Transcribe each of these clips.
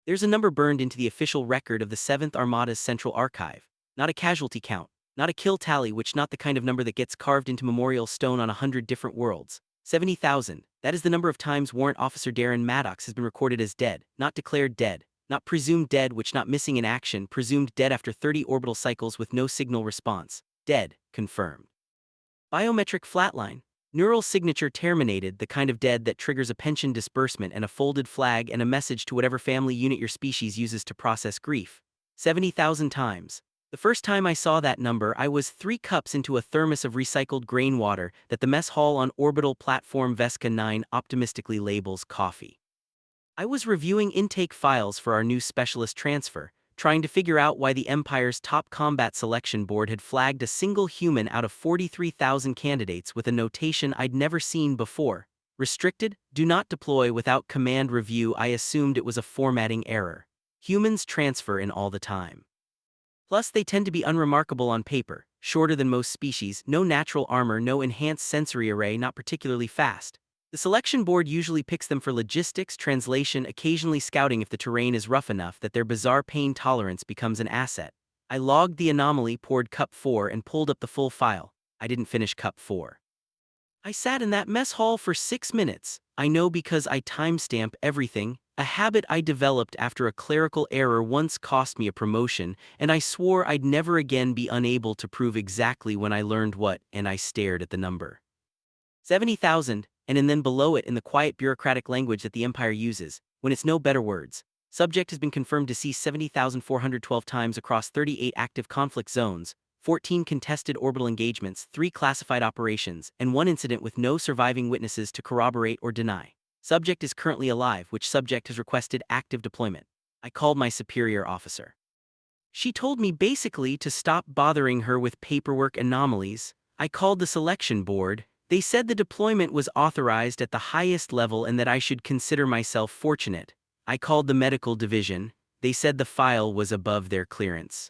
There's a number burned into the official record of the 7th Armada's Central Archive. Not a casualty count, not a kill tally, which not the kind of number that gets carved into memorial stone on 100 different worlds. 70,000, that is the number of times Warrant Officer Darren Maddox has been recorded as dead, not declared dead, not presumed dead, which not missing in action, presumed dead after 30 orbital cycles with no signal response. Dead, confirmed. Biometric flatline. Neural signature terminated, the kind of dead that triggers a pension disbursement and a folded flag and a message to whatever family unit your species uses to process grief. 70,000 times. The first time I saw that number, I was 3 cups into a thermos of recycled grain water that the mess hall on orbital platform Vesca 9 optimistically labels coffee. I was reviewing intake files for our new specialist transfer, trying to figure out why the Empire's top combat selection board had flagged a single human out of 43,000 candidates with a notation I'd never seen before. Restricted, do not deploy without command review. I assumed it was a formatting error. Humans transfer in all the time. Plus, they tend to be unremarkable on paper, shorter than most species, no natural armor, no enhanced sensory array, not particularly fast. The selection board usually picks them for logistics, translation, occasionally scouting if the terrain is rough enough that their bizarre pain tolerance becomes an asset. I logged the anomaly, poured cup 4, and pulled up the full file. I didn't finish cup 4. I sat in that mess hall for 6 minutes. I know because I timestamp everything, a habit I developed after a clerical error once cost me a promotion, and I swore I'd never again be unable to prove exactly when I learned what, and I stared at the number. 70,000. And then below it in the quiet bureaucratic language that the Empire uses, when it's no better words. Subject has been confirmed deceased 70,412 times across 38 active conflict zones, 14 contested orbital engagements, 3 classified operations, and 1 incident with no surviving witnesses to corroborate or deny. Subject is currently alive, which subject has requested active deployment. I called my superior officer. She told me basically to stop bothering her with paperwork anomalies. I called the selection board. They said the deployment was authorized at the highest level and that I should consider myself fortunate. I called the medical division. They said the file was above their clearance.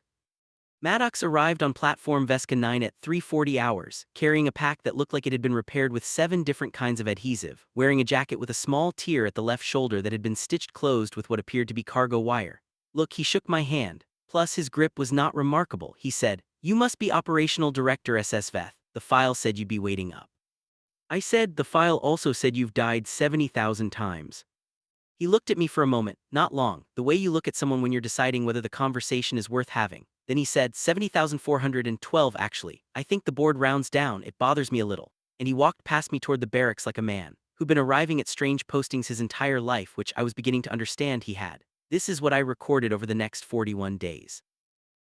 Maddox arrived on platform Vesca 9 at 3:40 hours, carrying a pack that looked like it had been repaired with 7 different kinds of adhesive, wearing a jacket with a small tear at the left shoulder that had been stitched closed with what appeared to be cargo wire. Look, he shook my hand. Plus his grip was not remarkable. He said, "You must be Operational Director SS Veth. The file said you'd be waiting up." I said, "The file also said you've died 70,000 times. He looked at me for a moment, not long, the way you look at someone when you're deciding whether the conversation is worth having. Then he said, 70,412 actually. I think the board rounds down, it bothers me a little. And he walked past me toward the barracks like a man who'd been arriving at strange postings his entire life, which I was beginning to understand he had. This is what I recorded over the next 41 days.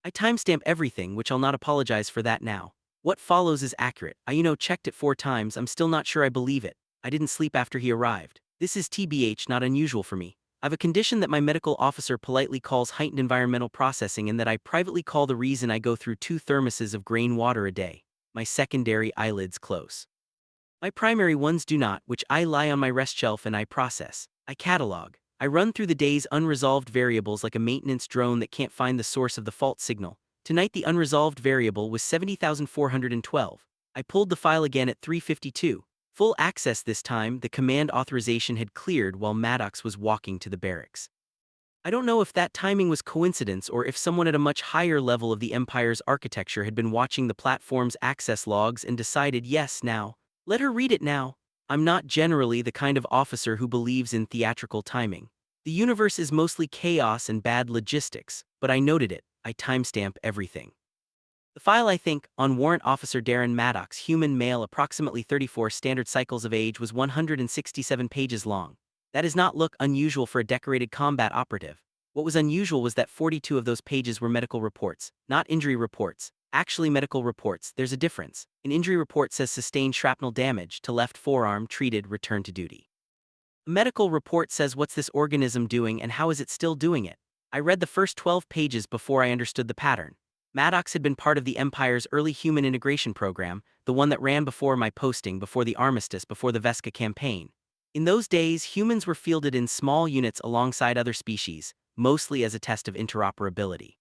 I timestamp everything, which I'll not apologize for that now. What follows is accurate. I checked it 4 times, I'm still not sure I believe it. I didn't sleep after he arrived. This is TBH, not unusual for me. I've a condition that my medical officer politely calls heightened environmental processing and that I privately call the reason I go through 2 thermoses of grain water a day. My secondary eyelids close. My primary ones do not, which I lie on my rest shelf and I process. I catalog. I run through the day's unresolved variables like a maintenance drone that can't find the source of the fault signal. Tonight the unresolved variable was 70,412. I pulled the file again at 3:52. Full access this time, the command authorization had cleared while Maddox was walking to the barracks. I don't know if that timing was coincidence or if someone at a much higher level of the Empire's architecture had been watching the platform's access logs and decided, yes, now, let her read it now. I'm not generally the kind of officer who believes in theatrical timing. The universe is mostly chaos and bad logistics, but I noted it. I timestamp everything. The file, I think, on Warrant Officer Darren Maddox, human male, approximately 34 standard cycles of age, was 167 pages long. That does not look unusual for a decorated combat operative. What was unusual was that 42 of those pages were medical reports, not injury reports. Actually, medical reports, there's a difference. An injury report says sustained shrapnel damage to left forearm, treated, return to duty. A medical report says what's this organism doing and how is it still doing it. I read the first 12 pages before I understood the pattern. Maddox had been part of the Empire's early human integration program, the one that ran before my posting, before the armistice, before the Vesca campaign. In those days, humans were fielded in small units alongside other species, mostly as a test of interoperability.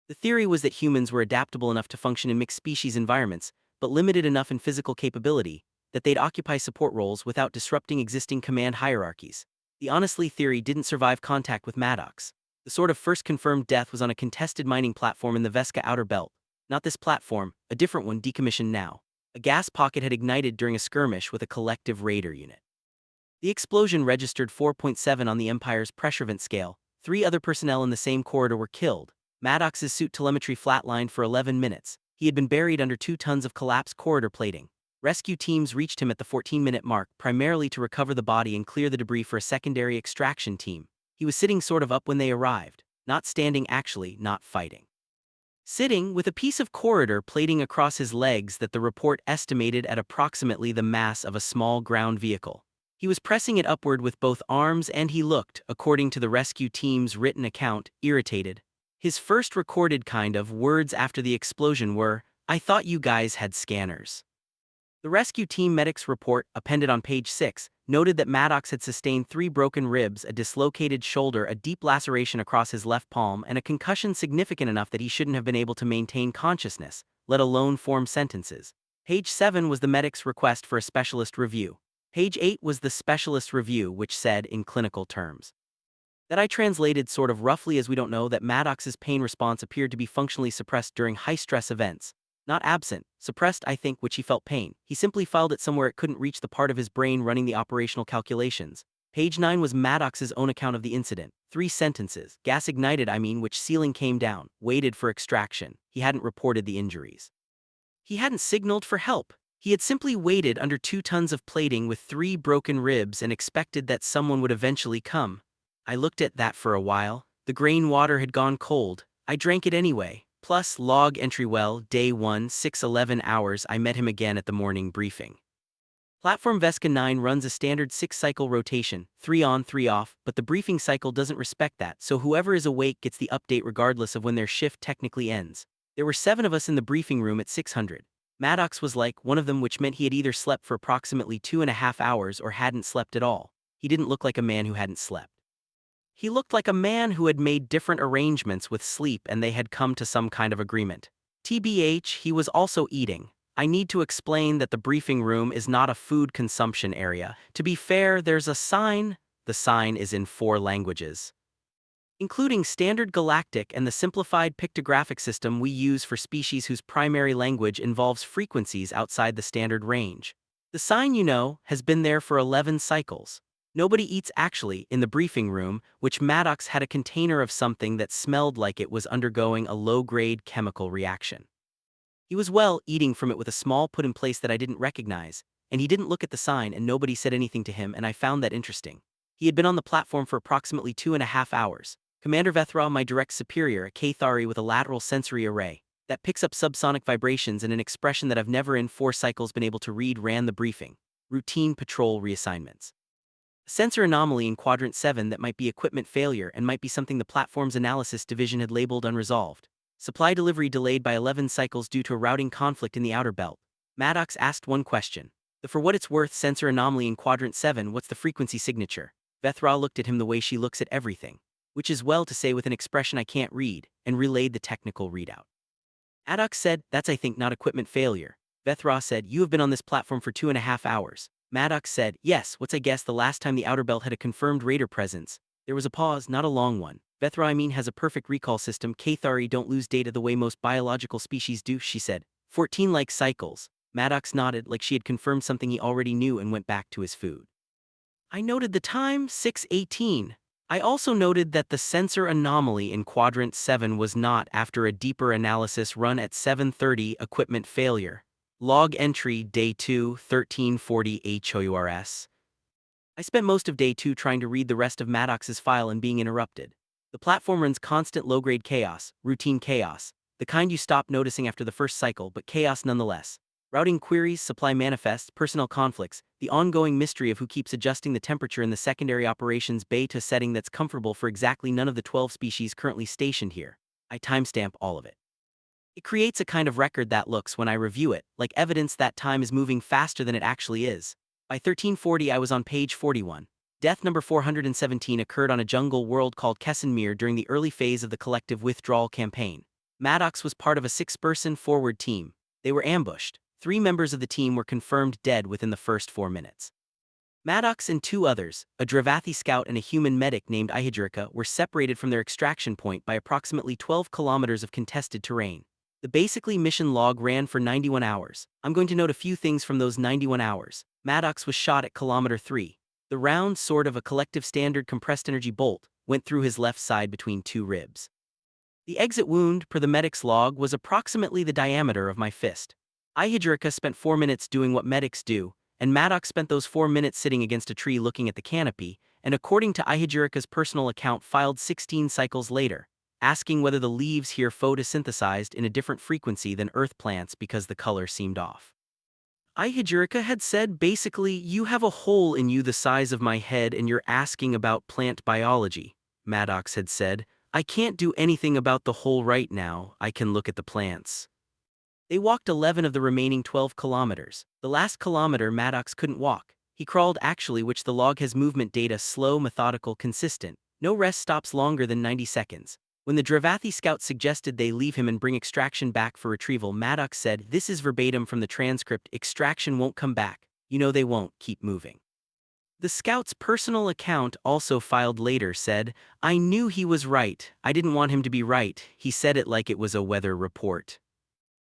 The theory was that humans were adaptable enough to function in mixed species environments, but limited enough in physical capability, that they'd occupy support roles without disrupting existing command hierarchies. The Honestly theory didn't survive contact with Maddox. The sort of first confirmed death was on a contested mining platform in the Vesca outer belt. Not this platform, a different one decommissioned now. A gas pocket had ignited during a skirmish with a collective raider unit. The explosion registered 4.7 on the Empire's pressure vent scale. 3 other personnel in the same corridor were killed. Maddox's suit telemetry flatlined for 11 minutes. He had been buried under 2 tons of collapsed corridor plating. Rescue teams reached him at the 14-minute mark, primarily to recover the body and clear the debris for a secondary extraction team. He was sitting sort of up when they arrived. Not standing actually, not fighting. Sitting, with a piece of corridor plating across his legs that the report estimated at approximately the mass of a small ground vehicle. He was pressing it upward with both arms and he looked, according to the rescue team's written account, irritated. His first recorded kind of words after the explosion were, "I thought you guys had scanners." The rescue team medic's report, appended on page 6, noted that Maddox had sustained 3 broken ribs, a dislocated shoulder, a deep laceration across his left palm, and a concussion significant enough that he shouldn't have been able to maintain consciousness, let alone form sentences. Page 7 was the medic's request for a specialist review. Page 8 was the specialist review, which said, in clinical terms, that I translated sort of roughly as we don't know that Maddox's pain response appeared to be functionally suppressed during high-stress events. Not absent, suppressed I think, which he felt pain. He simply filed it somewhere it couldn't reach the part of his brain running the operational calculations. Page 9 was Maddox's own account of the incident. 3 sentences. Gas ignited, which ceiling came down, waited for extraction. He hadn't reported the injuries. He hadn't signaled for help. He had simply waited under 2 tons of plating with 3 broken ribs and expected that someone would eventually come. I looked at that for a while. The grain water had gone cold. I drank it anyway. Plus, log entry well, day 1, 6:11 hours. I met him again at the morning briefing. Platform Vesca 9 runs a standard 6-cycle rotation, 3 on, 3 off, but the briefing cycle doesn't respect that, so whoever is awake gets the update regardless of when their shift technically ends. There were 7 of us in the briefing room at 600. Maddox was like one of them, which meant he had either slept for approximately 2.5 hours or hadn't slept at all. He didn't look like a man who hadn't slept. He looked like a man who had made different arrangements with sleep and they had come to some kind of agreement. TBH, he was also eating. I need to explain that the briefing room is not a food consumption area. To be fair, there's a sign. The sign is in 4 languages, including Standard Galactic and the simplified pictographic system we use for species whose primary language involves frequencies outside the standard range. The sign, has been there for 11 cycles. Nobody eats actually in the briefing room, which Maddox had a container of something that smelled like it was undergoing a low-grade chemical reaction. He was eating from it with a small put in place that I didn't recognize, and he didn't look at the sign and nobody said anything to him, and I found that interesting. He had been on the platform for approximately 2.5 hours. Commander Vethra, my direct superior, a Cathari with a lateral sensory array that picks up subsonic vibrations and an expression that I've never in 4 cycles been able to read, ran the briefing. Routine patrol reassignments. Sensor anomaly in Quadrant 7 that might be equipment failure and might be something the platform's analysis division had labeled unresolved. Supply delivery delayed by 11 cycles due to a routing conflict in the outer belt. Maddox asked one question. The for what it's worth sensor anomaly in Quadrant 7, what's the frequency signature? Vethra looked at him the way she looks at everything, which is well to say with an expression I can't read, and relayed the technical readout. Maddox said, that's I think not equipment failure. Vethra said, you have been on this platform for 2.5 hours. Maddox said, yes, what's I guess the last time the outer belt had a confirmed raider presence. There was a pause, not a long one. Vethra has a perfect recall system. Cathari don't lose data the way most biological species do, she said. 14 like cycles. Maddox nodded like she had confirmed something he already knew and went back to his food. I noted the time, 6:18. I also noted that the sensor anomaly in Quadrant 7 was not, after a deeper analysis run at 7:30, equipment failure. Log entry, Day 2, 1340 HOURS. I spent most of Day 2 trying to read the rest of Maddox's file and being interrupted. The platform runs constant low-grade chaos, routine chaos, the kind you stop noticing after the first cycle, but chaos nonetheless. Routing queries, supply manifests, personnel conflicts, the ongoing mystery of who keeps adjusting the temperature in the secondary operations bay to a setting that's comfortable for exactly none of the 12 species currently stationed here. I timestamp all of it. It creates a kind of record that looks, when I review it, like evidence that time is moving faster than it actually is. By 1340 I was on page 41. Death number 417 occurred on a jungle world called Kessenmere during the early phase of the collective withdrawal campaign. Maddox was part of a 6-person forward team. They were ambushed. 3 members of the team were confirmed dead within the first 4 minutes. Maddox and two others, a Dravathi scout and a human medic named Ihajirika, were separated from their extraction point by approximately 12 kilometers of contested terrain. The basically mission log ran for 91 hours. I'm going to note a few things from those 91 hours. Maddox was shot at kilometer 3. The round sword of a collective standard compressed energy bolt went through his left side between two ribs. The exit wound, per the medic's log, was approximately the diameter of my fist. Ihajirika spent 4 minutes doing what medics do, and Maddox spent those 4 minutes sitting against a tree looking at the canopy, and according to Ihajirika's personal account filed 16 cycles later, asking whether the leaves here photosynthesized in a different frequency than Earth plants because the color seemed off. Ihajirika had said basically, "You have a hole in you the size of my head and you're asking about plant biology," Maddox had said. "I can't do anything about the hole right now, I can look at the plants." They walked 11 of the remaining 12 kilometers. The last kilometer Maddox couldn't walk. He crawled actually, which the log has movement data slow, methodical, consistent. No rest stops longer than 90 seconds. When the Dravathi scout suggested they leave him and bring extraction back for retrieval, Maddox said, "This is verbatim from the transcript, extraction won't come back. You know they won't, keep moving." The scout's personal account, also filed later, said, "I knew he was right. I didn't want him to be right. He said it like it was a weather report."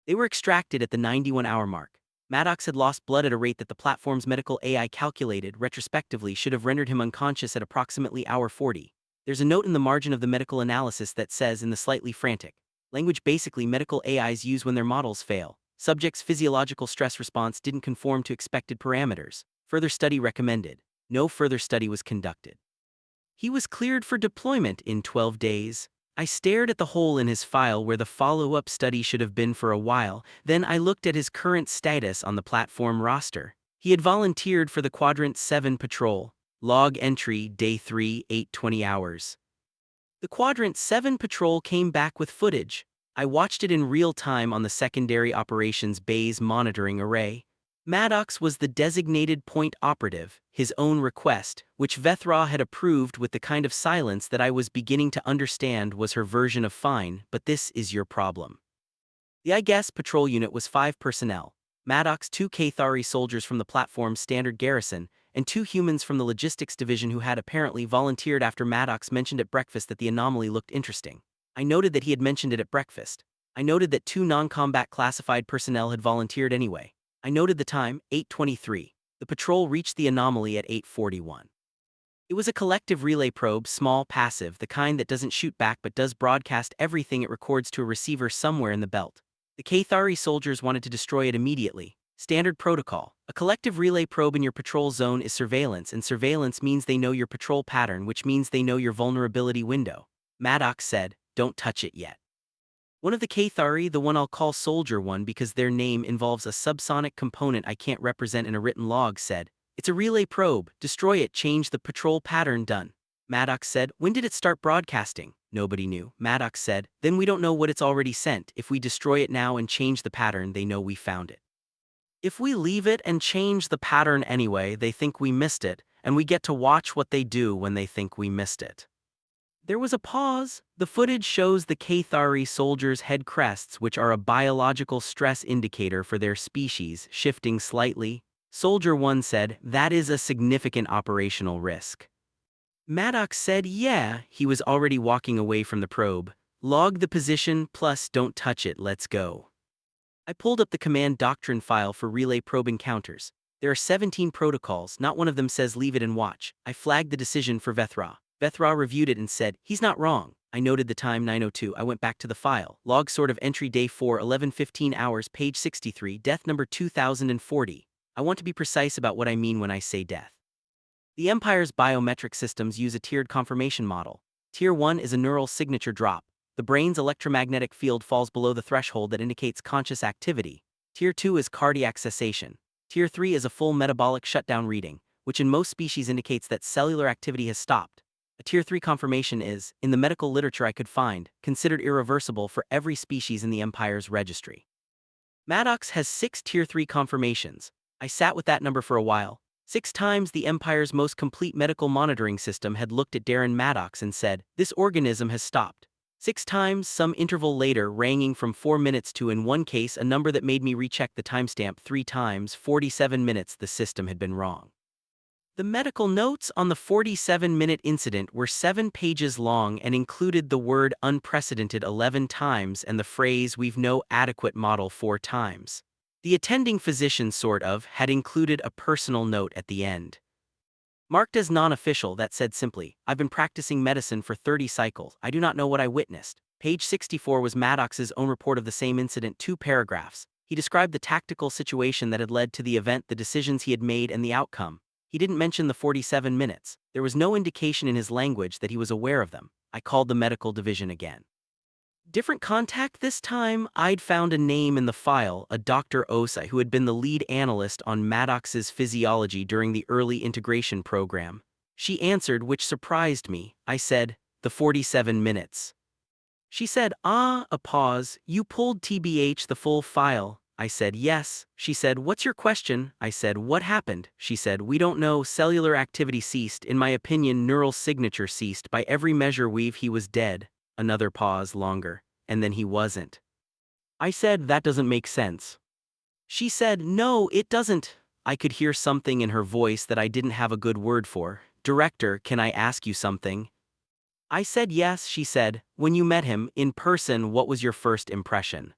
They were extracted at the 91-hour mark. Maddox had lost blood at a rate that the platform's medical AI calculated retrospectively should have rendered him unconscious at approximately hour 40. There's a note in the margin of the medical analysis that says, in the slightly frantic language basically medical AIs use when their models fail. Subject's physiological stress response didn't conform to expected parameters. Further study recommended. No further study was conducted. He was cleared for deployment in 12 days. I stared at the hole in his file where the follow-up study should have been for a while, then I looked at his current status on the platform roster. He had volunteered for the Quadrant 7 patrol. Log entry, Day 3, 8:20 hours. The Quadrant 7 patrol came back with footage. I watched it in real time on the Secondary Operations Bay's monitoring array. Maddox was the designated point operative, his own request, which Vethra had approved with the kind of silence that I was beginning to understand was her version of fine, but this is your problem. The I guess patrol unit was 5 personnel. Maddox, 2 Cathari soldiers from the platform's standard garrison, and 2 humans from the logistics division who had apparently volunteered after Maddox mentioned at breakfast that the anomaly looked interesting. I noted that he had mentioned it at breakfast. I noted that 2 non-combat classified personnel had volunteered anyway. I noted the time, 8:23. The patrol reached the anomaly at 8:41. It was a collective relay probe, small, passive, the kind that doesn't shoot back but does broadcast everything it records to a receiver somewhere in the belt. The Cathari soldiers wanted to destroy it immediately. Standard protocol. A collective relay probe in your patrol zone is surveillance, and surveillance means they know your patrol pattern, which means they know your vulnerability window. Maddox said, "Don't touch it yet." One of the Cathari, the one I'll call Soldier 1 because their name involves a subsonic component I can't represent in a written log, said, "It's a relay probe, destroy it, change the patrol pattern, done." Maddox said, "When did it start broadcasting?" Nobody knew. Maddox said, "Then we don't know what it's already sent. If we destroy it now and change the pattern, they know we found it. If we leave it and change the pattern anyway, they think we missed it, and we get to watch what they do when they think we missed it." There was a pause. The footage shows the Cathari soldiers' head crests, which are a biological stress indicator for their species, shifting slightly. Soldier 1 said, "That is a significant operational risk." Maddox said, "Yeah," he was already walking away from the probe. "Log the position, plus don't touch it, let's go." I pulled up the command doctrine file for relay probe encounters. There are 17 protocols, not one of them says leave it and watch. I flagged the decision for Vethra. Vethra reviewed it and said, "He's not wrong." I noted the time, 9:02. I went back to the file. Log sort of entry, Day 4, 11:15 hours, page 63, death number 2040. I want to be precise about what I mean when I say death. The Empire's biometric systems use a tiered confirmation model. Tier 1 is a neural signature drop. The brain's electromagnetic field falls below the threshold that indicates conscious activity. Tier 2 is cardiac cessation. Tier 3 is a full metabolic shutdown reading, which in most species indicates that cellular activity has stopped. A Tier 3 confirmation is, in the medical literature I could find, considered irreversible for every species in the Empire's registry. Maddox has 6 Tier 3 confirmations. I sat with that number for a while. 6 times the Empire's most complete medical monitoring system had looked at Darren Maddox and said, "This organism has stopped." 6 times, some interval later, ranging from 4 minutes to, in one case, a number that made me recheck the timestamp 3 times, 47 minutes, the system had been wrong. The medical notes on the 47-minute incident were 7 pages long and included the word unprecedented 11 times and the phrase we've no adequate model 4 times. The attending physician had included a personal note at the end. Marked as non-official that said simply, I've been practicing medicine for 30 cycles, I do not know what I witnessed. Page 64 was Maddox's own report of the same incident, 2 paragraphs. He described the tactical situation that had led to the event, the decisions he had made and the outcome. He didn't mention the 47 minutes. There was no indication in his language that he was aware of them. I called the medical division again. Different contact this time. I'd found a name in the file, a Dr. Osai, who had been the lead analyst on Maddox's physiology during the early integration program. She answered, which surprised me. I said, the 47 minutes. She said, a pause. You pulled TBH the full file. I said, yes. She said, what's your question? I said, what happened? She said, we don't know. Cellular activity ceased. In my opinion, neural signature ceased. By every measure he was dead. Another pause, longer. And then he wasn't. I said, that doesn't make sense. She said, no, it doesn't. I could hear something in her voice that I didn't have a good word for. Director, can I ask you something? I said yes. She said, when you met him, in person, what was your first impression?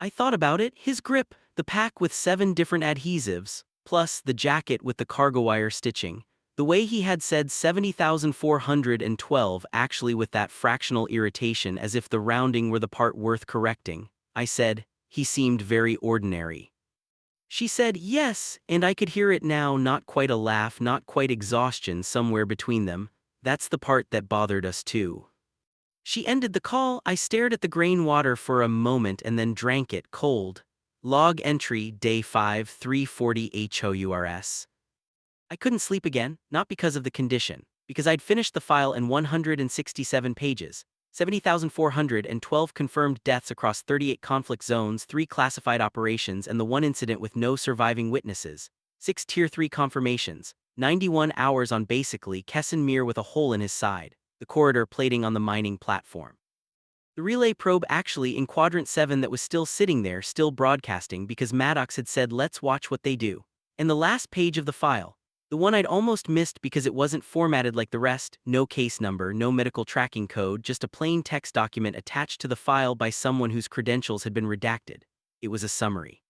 I thought about it. His grip, the pack with 7 different adhesives, plus the jacket with the cargo wire stitching. The way he had said 70,412 actually with that fractional irritation as if the rounding were the part worth correcting. I said, he seemed very ordinary. She said, yes, and I could hear it now, not quite a laugh, not quite exhaustion, somewhere between them. That's the part that bothered us too. She ended the call. I stared at the grain water for a moment and then drank it cold. Log entry, day 5, 3:40 HOURS. I couldn't sleep again, not because of the condition, because I'd finished the file in 167 pages, 70,412 confirmed deaths across 38 conflict zones, 3 classified operations and the 1 incident with no surviving witnesses, 6 Tier 3 confirmations, 91 hours on basically Kesson Mir with a hole in his side, the corridor plating on the mining platform. The relay probe actually in Quadrant 7 that was still sitting there, still broadcasting because Maddox had said let's watch what they do. And the last page of the file, the one I'd almost missed because it wasn't formatted like the rest, no case number, no medical tracking code, just a plain text document attached to the file by someone whose credentials had been redacted. It was a summary.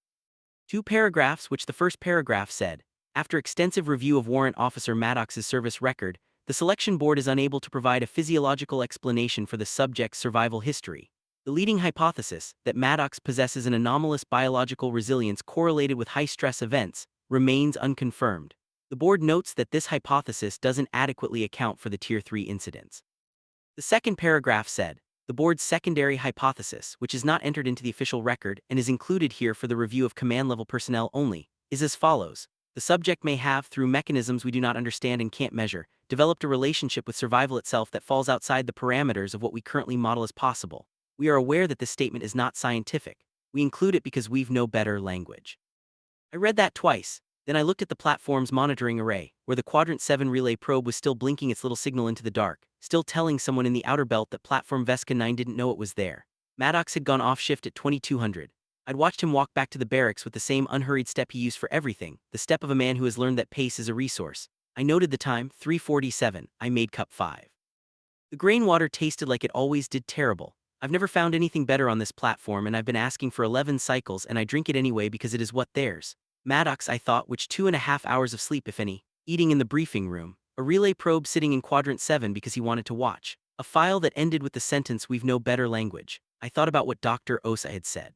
2 paragraphs, which the first paragraph said, after extensive review of Warrant Officer Maddox's service record, the selection board is unable to provide a physiological explanation for the subject's survival history. The leading hypothesis, that Maddox possesses an anomalous biological resilience correlated with high-stress events, remains unconfirmed. The board notes that this hypothesis doesn't adequately account for the Tier 3 incidents. The second paragraph said, the board's secondary hypothesis, which is not entered into the official record and is included here for the review of command-level personnel only, is as follows. The subject may have, through mechanisms we do not understand and can't measure, developed a relationship with survival itself that falls outside the parameters of what we currently model as possible. We are aware that this statement is not scientific. We include it because we've no better language. I read that twice. Then I looked at the platform's monitoring array, where the Quadrant 7 relay probe was still blinking its little signal into the dark, still telling someone in the outer belt that platform Vesca 9 didn't know it was there. Maddox had gone off shift at 2200. I'd watched him walk back to the barracks with the same unhurried step he used for everything, the step of a man who has learned that pace is a resource. I noted the time, 3:47. I made cup 5. The grain water tasted like it always did, terrible. I've never found anything better on this platform and I've been asking for 11 cycles and I drink it anyway because it is what theirs. Maddox, I thought, which 2.5 hours of sleep if any, eating in the briefing room, a relay probe sitting in Quadrant 7 because he wanted to watch, a file that ended with the sentence we've no better language. I thought about what Dr. Osa had said.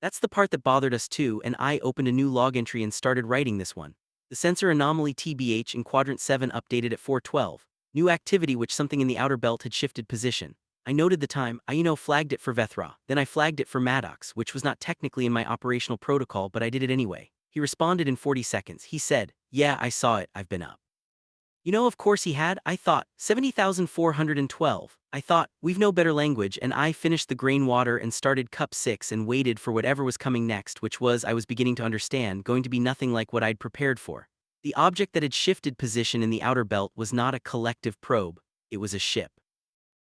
That's the part that bothered us too, and I opened a new log entry and started writing this one. The sensor anomaly TBH in Quadrant 7 updated at 4:12. New activity which something in the outer belt had shifted position. I noted the time, I flagged it for Vethra, then I flagged it for Maddox, which was not technically in my operational protocol but I did it anyway. He responded in 40 seconds. He said, yeah, I saw it, I've been up. Of course he had, I thought, 70,412. I thought, we've no better language, and I finished the grain water and started cup 6 and waited for whatever was coming next, which was, I was beginning to understand, going to be nothing like what I'd prepared for. The object that had shifted position in the outer belt was not a collective probe, it was a ship.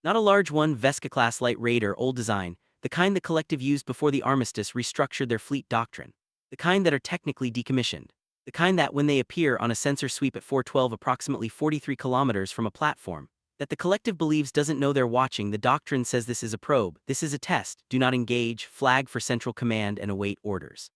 Not a large one, Vesca-class light raider, old design, the kind the collective used before the armistice restructured their fleet doctrine. The kind that are technically decommissioned. The kind that, when they appear on a sensor sweep at 412 approximately 43 kilometers from a platform, that the collective believes doesn't know they're watching. The doctrine says this is a probe, this is a test, do not engage, flag for Central Command and await orders.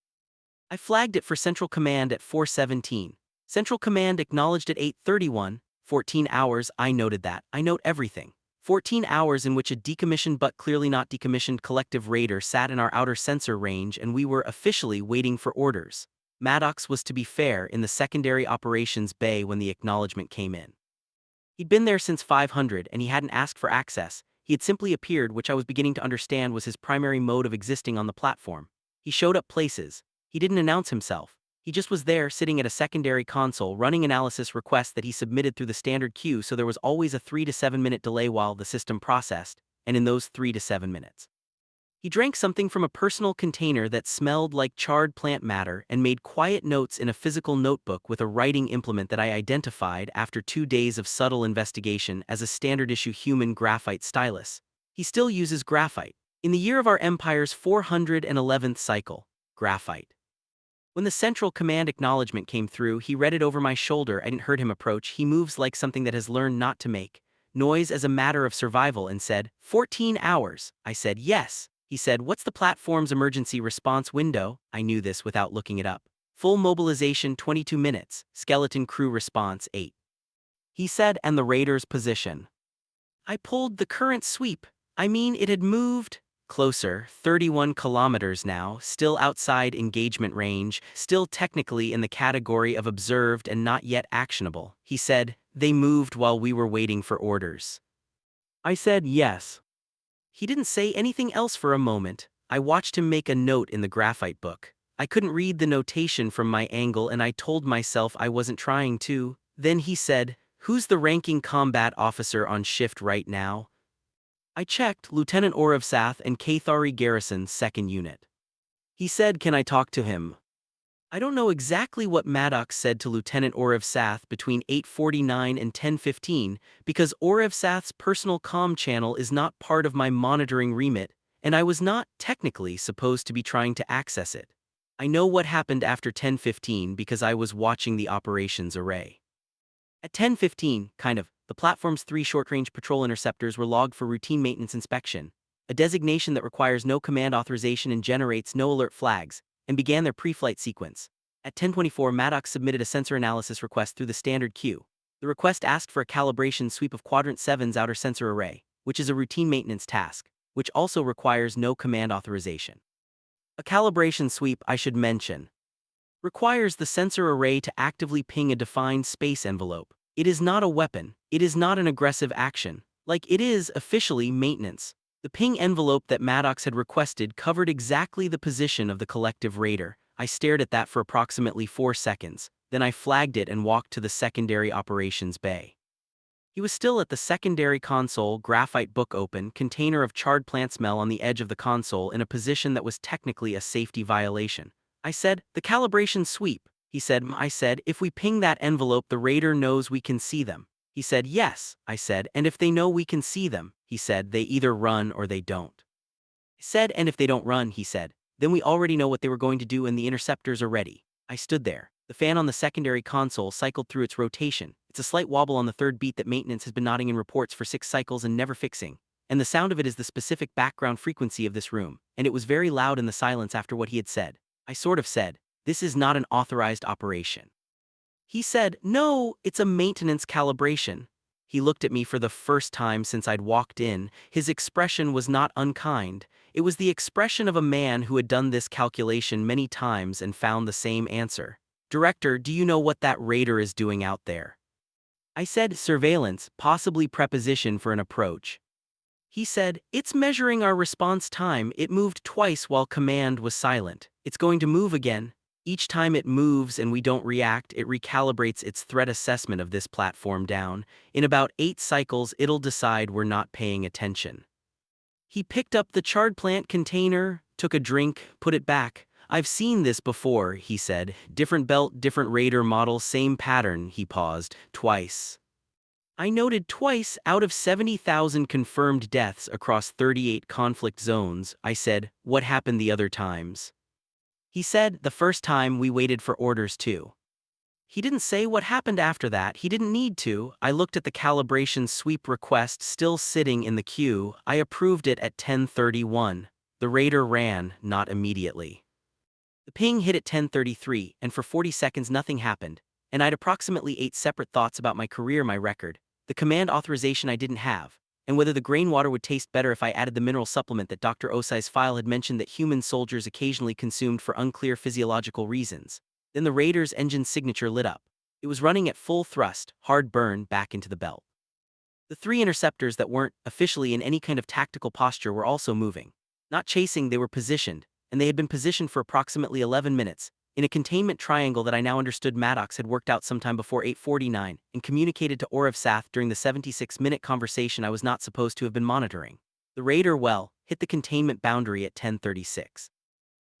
I flagged it for Central Command at 417. Central Command acknowledged at 8:31, 14 hours. I noted that. I note everything. 14 hours in which a decommissioned but clearly not decommissioned collective raider sat in our outer sensor range and we were officially waiting for orders. Maddox was, to be fair, in the secondary operations bay when the acknowledgement came in. He'd been there since 500 and he hadn't asked for access. He had simply appeared, which I was beginning to understand was his primary mode of existing on the platform. He showed up places. He didn't announce himself. He just was there sitting at a secondary console running analysis requests that he submitted through the standard queue, so there was always a 3 to 7 minute delay while the system processed, and in those 3 to 7 minutes, he drank something from a personal container that smelled like charred plant matter and made quiet notes in a physical notebook with a writing implement that I identified after 2 days of subtle investigation as a standard-issue human graphite stylus. He still uses graphite. In the year of our Empire's 411th cycle, graphite. When the Central Command acknowledgement came through, he read it over my shoulder. I didn't heard him approach. He moves like something that has learned not to make noise as a matter of survival and said, 14 hours. I said, yes. He said, what's the platform's emergency response window? I knew this without looking it up. Full mobilization 22 minutes, skeleton crew response 8. He said, and the raider's position. I pulled the current sweep. I mean, it had moved closer, 31 kilometers now, still outside engagement range, still technically in the category of observed and not yet actionable. He said, they moved while we were waiting for orders. I said, yes. He didn't say anything else for a moment. I watched him make a note in the graphite book. I couldn't read the notation from my angle and I told myself I wasn't trying to. Then he said, who's the ranking combat officer on shift right now? I checked, Lieutenant Orevsath and Cathari Garrison's 2nd Unit. He said, can I talk to him? I don't know exactly what Maddox said to Lieutenant Orevsath between 8:49 and 10:15 because Orevsath's personal comm channel is not part of my monitoring remit, and I was not, technically, supposed to be trying to access it. I know what happened after 10:15 because I was watching the operations array. At 10:15, the platform's 3 short-range patrol interceptors were logged for routine maintenance inspection, a designation that requires no command authorization and generates no alert flags, and began their pre-flight sequence. At 10:24, Maddox submitted a sensor analysis request through the standard queue. The request asked for a calibration sweep of Quadrant 7's outer sensor array, which is a routine maintenance task, which also requires no command authorization. A calibration sweep, I should mention, requires the sensor array to actively ping a defined space envelope. It is not a weapon, it is not an aggressive action, like it is officially maintenance. The ping envelope that Maddox had requested covered exactly the position of the collective raider. I stared at that for approximately 4 seconds, then I flagged it and walked to the secondary operations bay. He was still at the secondary console, graphite book open, container of charred plant smell on the edge of the console in a position that was technically a safety violation. I said, the calibration sweep. He said, I said, if we ping that envelope the raider knows we can see them. He said, yes. I said, and if they know we can see them, he said, they either run or they don't. I said, and if they don't run, he said, then we already know what they were going to do and the interceptors are ready. I stood there. The fan on the secondary console cycled through its rotation. It's a slight wobble on the 3rd beat that maintenance has been nodding in reports for 6 cycles and never fixing. And the sound of it is the specific background frequency of this room, and it was very loud in the silence after what he had said. I sort of said, this is not an authorized operation. He said, no, it's a maintenance calibration. He looked at me for the first time since I'd walked in. His expression was not unkind. It was the expression of a man who had done this calculation many times and found the same answer. Director, do you know what that raider is doing out there? I said, surveillance, possibly preposition for an approach. He said, it's measuring our response time. It moved twice while command was silent. It's going to move again. Each time it moves and we don't react, it recalibrates its threat assessment of this platform down. In about 8 cycles, it'll decide we're not paying attention. He picked up the charred plant container, took a drink, put it back. I've seen this before, he said. Different belt, different raider model, same pattern, he paused, twice. I noted twice out of 70,000 confirmed deaths across 38 conflict zones. I said, what happened the other times? He said, the first time we waited for orders too. He didn't say what happened after that. He didn't need to. I looked at the calibration sweep request still sitting in the queue. I approved it at 10:31. The radar ran, not immediately. The ping hit at 10:33, and for 40 seconds nothing happened, and I'd approximately 8 separate thoughts about my career, my record, the command authorization I didn't have, and whether the grain water would taste better if I added the mineral supplement that Dr. Osai's file had mentioned that human soldiers occasionally consumed for unclear physiological reasons. Then the Raider's engine signature lit up. It was running at full thrust, hard burn, back into the belt. The three interceptors that weren't officially in any kind of tactical posture were also moving. Not chasing, they were positioned, and they had been positioned for approximately 11 minutes, in a containment triangle that I now understood Maddox had worked out sometime before 8:49 and communicated to Orevsath during the 76-minute conversation I was not supposed to have been monitoring. The Raider, well, hit the containment boundary at 10:36.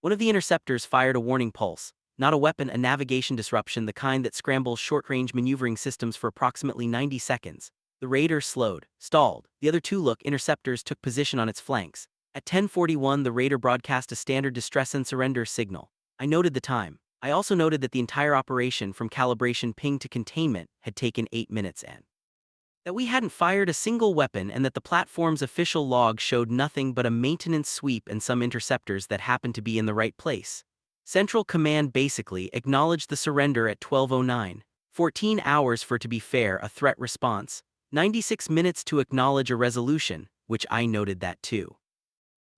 One of the interceptors fired a warning pulse, not a weapon, a navigation disruption, the kind that scrambles short-range maneuvering systems for approximately 90 seconds. The Raider slowed, stalled. The other two interceptors took position on its flanks. At 10:41, the Raider broadcast a standard distress and surrender signal. I noted the time. I also noted that the entire operation from calibration ping to containment had taken 8 minutes and that we hadn't fired a single weapon, and that the platform's official log showed nothing but a maintenance sweep and some interceptors that happened to be in the right place. Central Command basically acknowledged the surrender at 12:09. 14 hours for, to be fair, a threat response. 96 minutes to acknowledge a resolution, which I noted that too.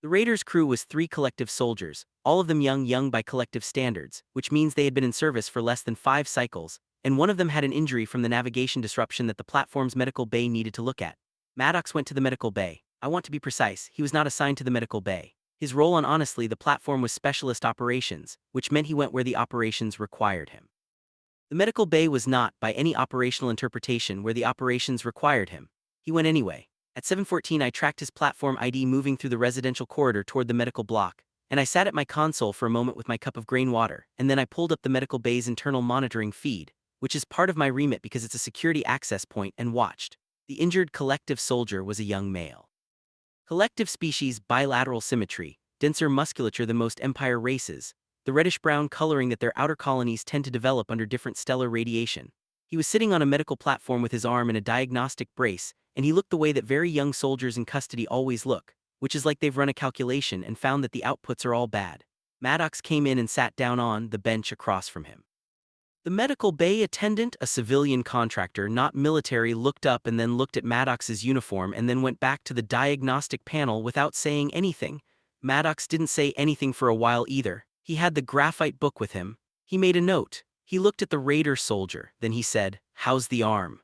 The Raiders' crew was 3 collective soldiers, all of them young by collective standards, which means they had been in service for less than 5 cycles, and one of them had an injury from the navigation disruption that the platform's medical bay needed to look at. Maddox went to the medical bay. I want to be precise, he was not assigned to the medical bay. His role on, honestly, the platform was specialist operations, which meant he went where the operations required him. The medical bay was not, by any operational interpretation, where the operations required him. He went anyway. At 7:14 I tracked his platform ID moving through the residential corridor toward the medical block, and I sat at my console for a moment with my cup of grain water, and then I pulled up the medical bay's internal monitoring feed, which is part of my remit because it's a security access point, and watched. The injured collective soldier was a young male. Collective species, bilateral symmetry, denser musculature than most Empire races, the reddish-brown coloring that their outer colonies tend to develop under different stellar radiation. He was sitting on a medical platform with his arm in a diagnostic brace, and he looked the way that very young soldiers in custody always look, which is like they've run a calculation and found that the outputs are all bad. Maddox came in and sat down on the bench across from him. The medical bay attendant, a civilian contractor, not military, looked up and then looked at Maddox's uniform and then went back to the diagnostic panel without saying anything. Maddox didn't say anything for a while either. He had the graphite book with him. He made a note. He looked at the Raider soldier, then he said, "How's the arm?"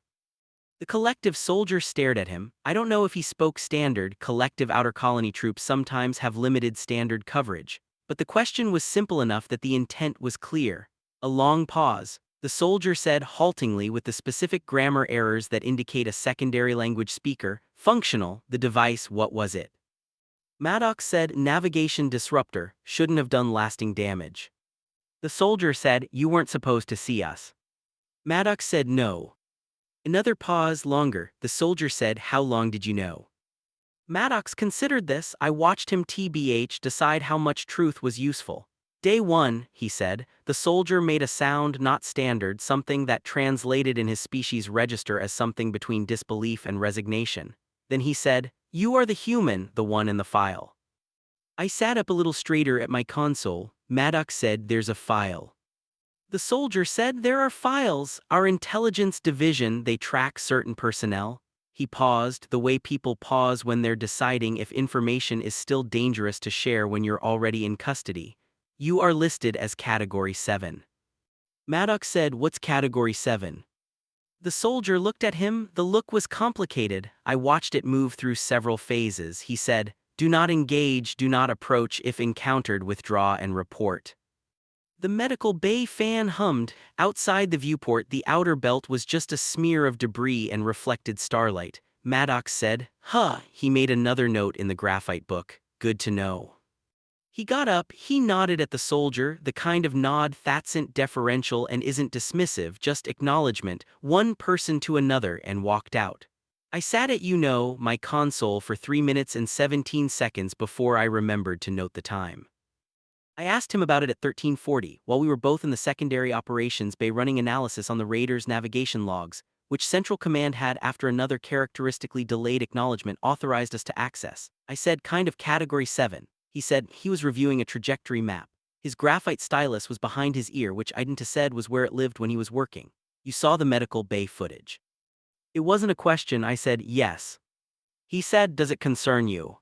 The collective soldier stared at him. I don't know if he spoke standard. Collective outer colony troops sometimes have limited standard coverage, but the question was simple enough that the intent was clear. A long pause. The soldier said haltingly, with the specific grammar errors that indicate a secondary language speaker, "Functional, the device, what was it?" Maddox said, "Navigation disruptor, shouldn't have done lasting damage." The soldier said, "You weren't supposed to see us." Maddox said, "No." Another pause, longer. The soldier said, "How long did you know?" Maddox considered this. I watched him decide how much truth was useful. "Day 1, he said. The soldier made a sound not standard, something that translated in his species register as something between disbelief and resignation. Then he said, 'You are the human, the one in the file.' I sat up a little straighter at my console. Maddox said, 'There's a file.' The soldier said, 'There are files. Our intelligence division, they track certain personnel.' He paused, the way people pause when they're deciding if information is still dangerous to share when you're already in custody. 'You are listed as Category 7. Maddox said, 'What's Category 7? The soldier looked at him. The look was complicated. I watched it move through several phases. He said, "Do not engage, do not approach. If encountered, withdraw and report." The medical bay fan hummed. Outside the viewport, the outer belt was just a smear of debris and reflected starlight. Maddox said, "Huh." He made another note in the graphite book. "Good to know." He got up, he nodded at the soldier, the kind of nod that's not deferential and isn't dismissive, just acknowledgement, one person to another, and walked out. I sat at my console for 3 minutes and 17 seconds before I remembered to note the time. I asked him about it at 1340, while we were both in the secondary operations bay running analysis on the Raiders' navigation logs, which Central Command had after another characteristically delayed acknowledgement authorized us to access. I said, kind of Category 7. He said he was reviewing a trajectory map. His graphite stylus was behind his ear, which I'd said was where it lived when he was working. You saw the medical bay footage. It wasn't a question. I said, yes. He said, does it concern you?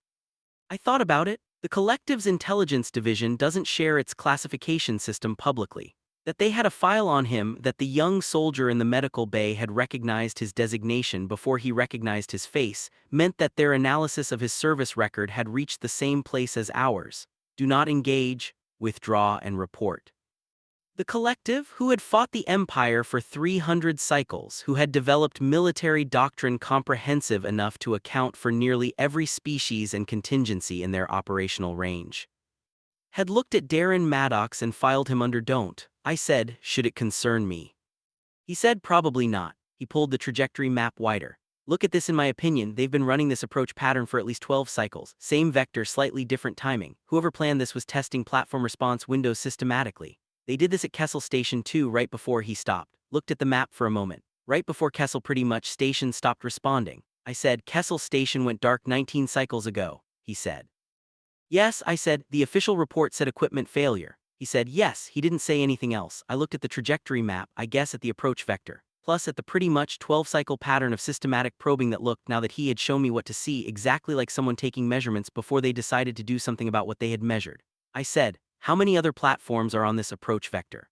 I thought about it. The collective's intelligence division doesn't share its classification system publicly. That they had a file on him, that the young soldier in the medical bay had recognized his designation before he recognized his face, meant that their analysis of his service record had reached the same place as ours. Do not engage, withdraw and report. The collective, who had fought the Empire for 300 cycles, who had developed military doctrine comprehensive enough to account for nearly every species and contingency in their operational range, had looked at Darren Maddox and filed him under don't. I said, should it concern me? He said, probably not. He pulled the trajectory map wider. Look at this. In my opinion, they've been running this approach pattern for at least 12 cycles. Same vector, slightly different timing. Whoever planned this was testing platform response windows systematically. They did this at Kessel Station 2 right before he stopped. Looked at the map for a moment. Right before Kessel pretty much station stopped responding. I said, Kessel Station went dark 19 cycles ago. He said. Yes, I said, the official report said equipment failure. He said, yes, he didn't say anything else. I looked at the trajectory map, I guess at the approach vector, plus at the pretty much 12-cycle pattern of systematic probing that looked, now that he had shown me what to see, exactly like someone taking measurements before they decided to do something about what they had measured. I said, how many other platforms are on this approach vector?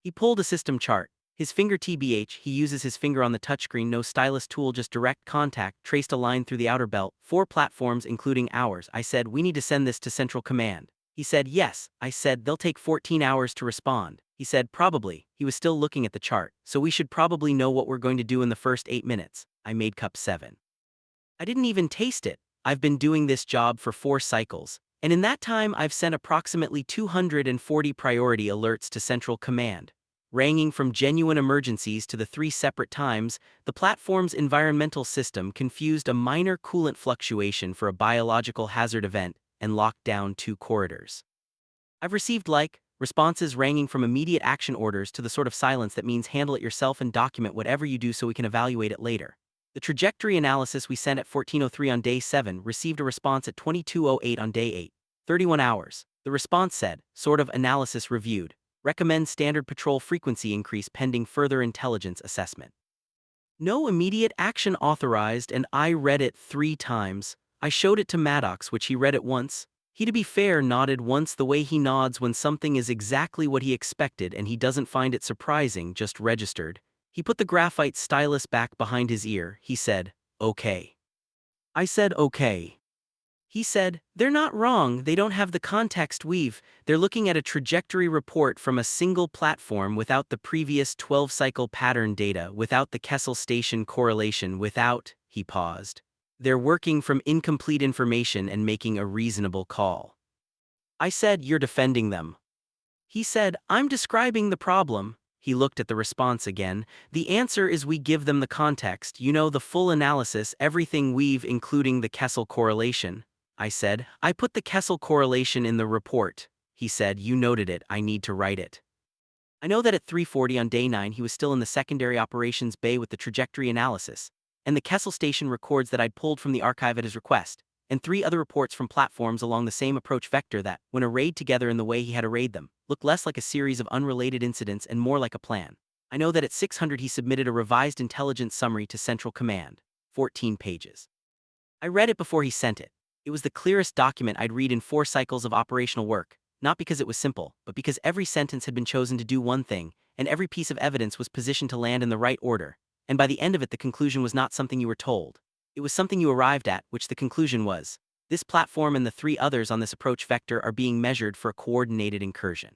He pulled a system chart. His finger TBH, he uses his finger on the touchscreen, no stylus tool, just direct contact, traced a line through the outer belt, 4 platforms including ours. I said, we need to send this to Central Command. He said, yes. I said, they'll take 14 hours to respond. He said, probably. He was still looking at the chart, so we should probably know what we're going to do in the first 8 minutes. I made cup 7. I didn't even taste it. I've been doing this job for 4 cycles, and in that time I've sent approximately 240 priority alerts to Central Command, ranging from genuine emergencies to the 3 separate times the platform's environmental system confused a minor coolant fluctuation for a biological hazard event and locked down 2 corridors. I've received responses ranging from immediate action orders to the sort of silence that means handle it yourself and document whatever you do so we can evaluate it later. The trajectory analysis we sent at 14:03 on day 7 received a response at 22:08 on day 8, 31 hours. The response said, sort of analysis reviewed. Recommend standard patrol frequency increase pending further intelligence assessment. No immediate action authorized, and I read it 3 times. I showed it to Maddox, which he read it once. He, to be fair, nodded once, the way he nods when something is exactly what he expected and he doesn't find it surprising, just registered. He put the graphite stylus back behind his ear. He said, okay. I said, okay. He said, they're not wrong, they don't have the context they're looking at a trajectory report from a single platform without the previous 12-cycle pattern data, without the Kessel Station correlation, without, he paused. They're working from incomplete information and making a reasonable call. I said, you're defending them. He said, I'm describing the problem. He looked at the response again. The answer is we give them the context, the full analysis, everything including the Kessel correlation. I said, I put the Kessel correlation in the report. He said, you noted it, I need to write it. I know that at 3:40 on day 9 he was still in the secondary operations bay with the trajectory analysis, and the Kessel Station records that I'd pulled from the archive at his request, and 3 other reports from platforms along the same approach vector that, when arrayed together in the way he had arrayed them, looked less like a series of unrelated incidents and more like a plan. I know that at 600 he submitted a revised intelligence summary to Central Command, 14 pages. I read it before he sent it. It was the clearest document I'd read in 4 cycles of operational work, not because it was simple, but because every sentence had been chosen to do one thing, and every piece of evidence was positioned to land in the right order, and by the end of it the conclusion was not something you were told. It was something you arrived at, which the conclusion was, this platform and the 3 others on this approach vector are being measured for a coordinated incursion.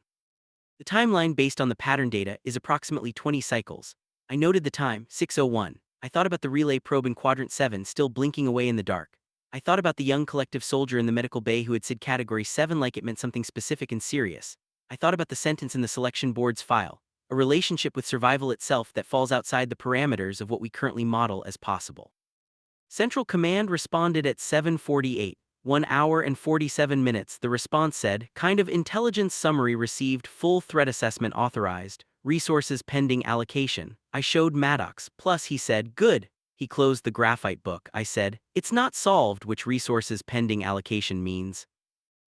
The timeline based on the pattern data is approximately 20 cycles. I noted the time, 6:01. I thought about the relay probe in quadrant 7 still blinking away in the dark. I thought about the young collective soldier in the medical bay who had said category 7 like it meant something specific and serious. I thought about the sentence in the selection board's file, a relationship with survival itself that falls outside the parameters of what we currently model as possible. Central Command responded at 7:48. 1 hour and 47 minutes, the response said, kind of intelligence summary received, full threat assessment authorized, resources pending allocation. I showed Maddox, plus he said, good. He closed the graphite book. I said, it's not solved which resources pending allocation means.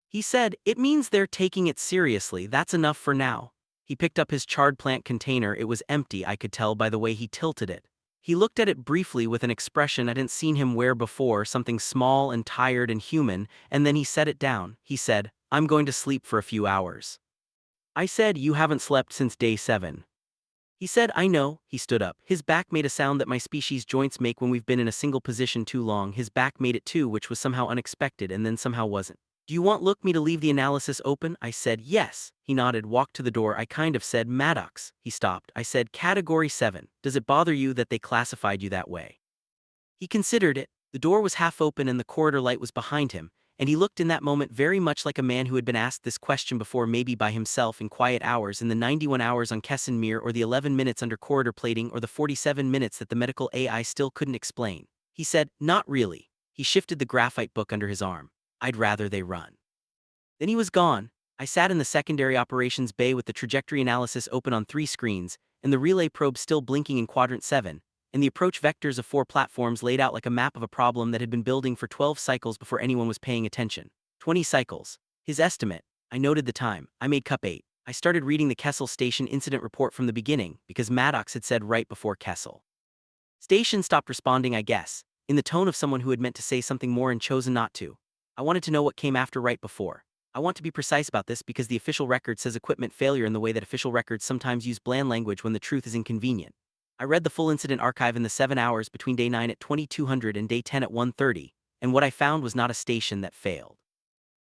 He said, it means they're taking it seriously, that's enough for now. He picked up his charred plant container, it was empty, I could tell by the way he tilted it. He looked at it briefly with an expression I hadn't seen him wear before, something small and tired and human, and then he set it down. He said, I'm going to sleep for a few hours. I said, you haven't slept since day 7. He said, I know. He stood up. His back made a sound that my species joints make when we've been in a single position too long. His back made it too, which was somehow unexpected and then somehow wasn't. Do you want me to leave the analysis open? I said, yes. He nodded, walked to the door. I kind of said, Maddox. He stopped. I said, Category 7. Does it bother you that they classified you that way? He considered it. The door was half open and the corridor light was behind him, and he looked in that moment very much like a man who had been asked this question before, maybe by himself in quiet hours, in the 91 hours on Kessenmere, or the 11 minutes under corridor plating, or the 47 minutes that the medical AI still couldn't explain. He said, not really. He shifted the graphite book under his arm. I'd rather they run. Then he was gone. I sat in the secondary operations bay with the trajectory analysis open on 3 screens, and the relay probe still blinking in quadrant 7, and the approach vectors of 4 platforms laid out like a map of a problem that had been building for 12 cycles before anyone was paying attention. 20 cycles. His estimate. I noted the time. I made cup 8. I started reading the Kessel Station incident report from the beginning, because Maddox had said right before Kessel Station stopped responding, I guess, in the tone of someone who had meant to say something more and chosen not to. I wanted to know what came after right before. I want to be precise about this because the official record says equipment failure in the way that official records sometimes use bland language when the truth is inconvenient. I read the full incident archive in the 7 hours between day 9 at 2200 and day 10 at 1:30, and what I found was not a station that failed.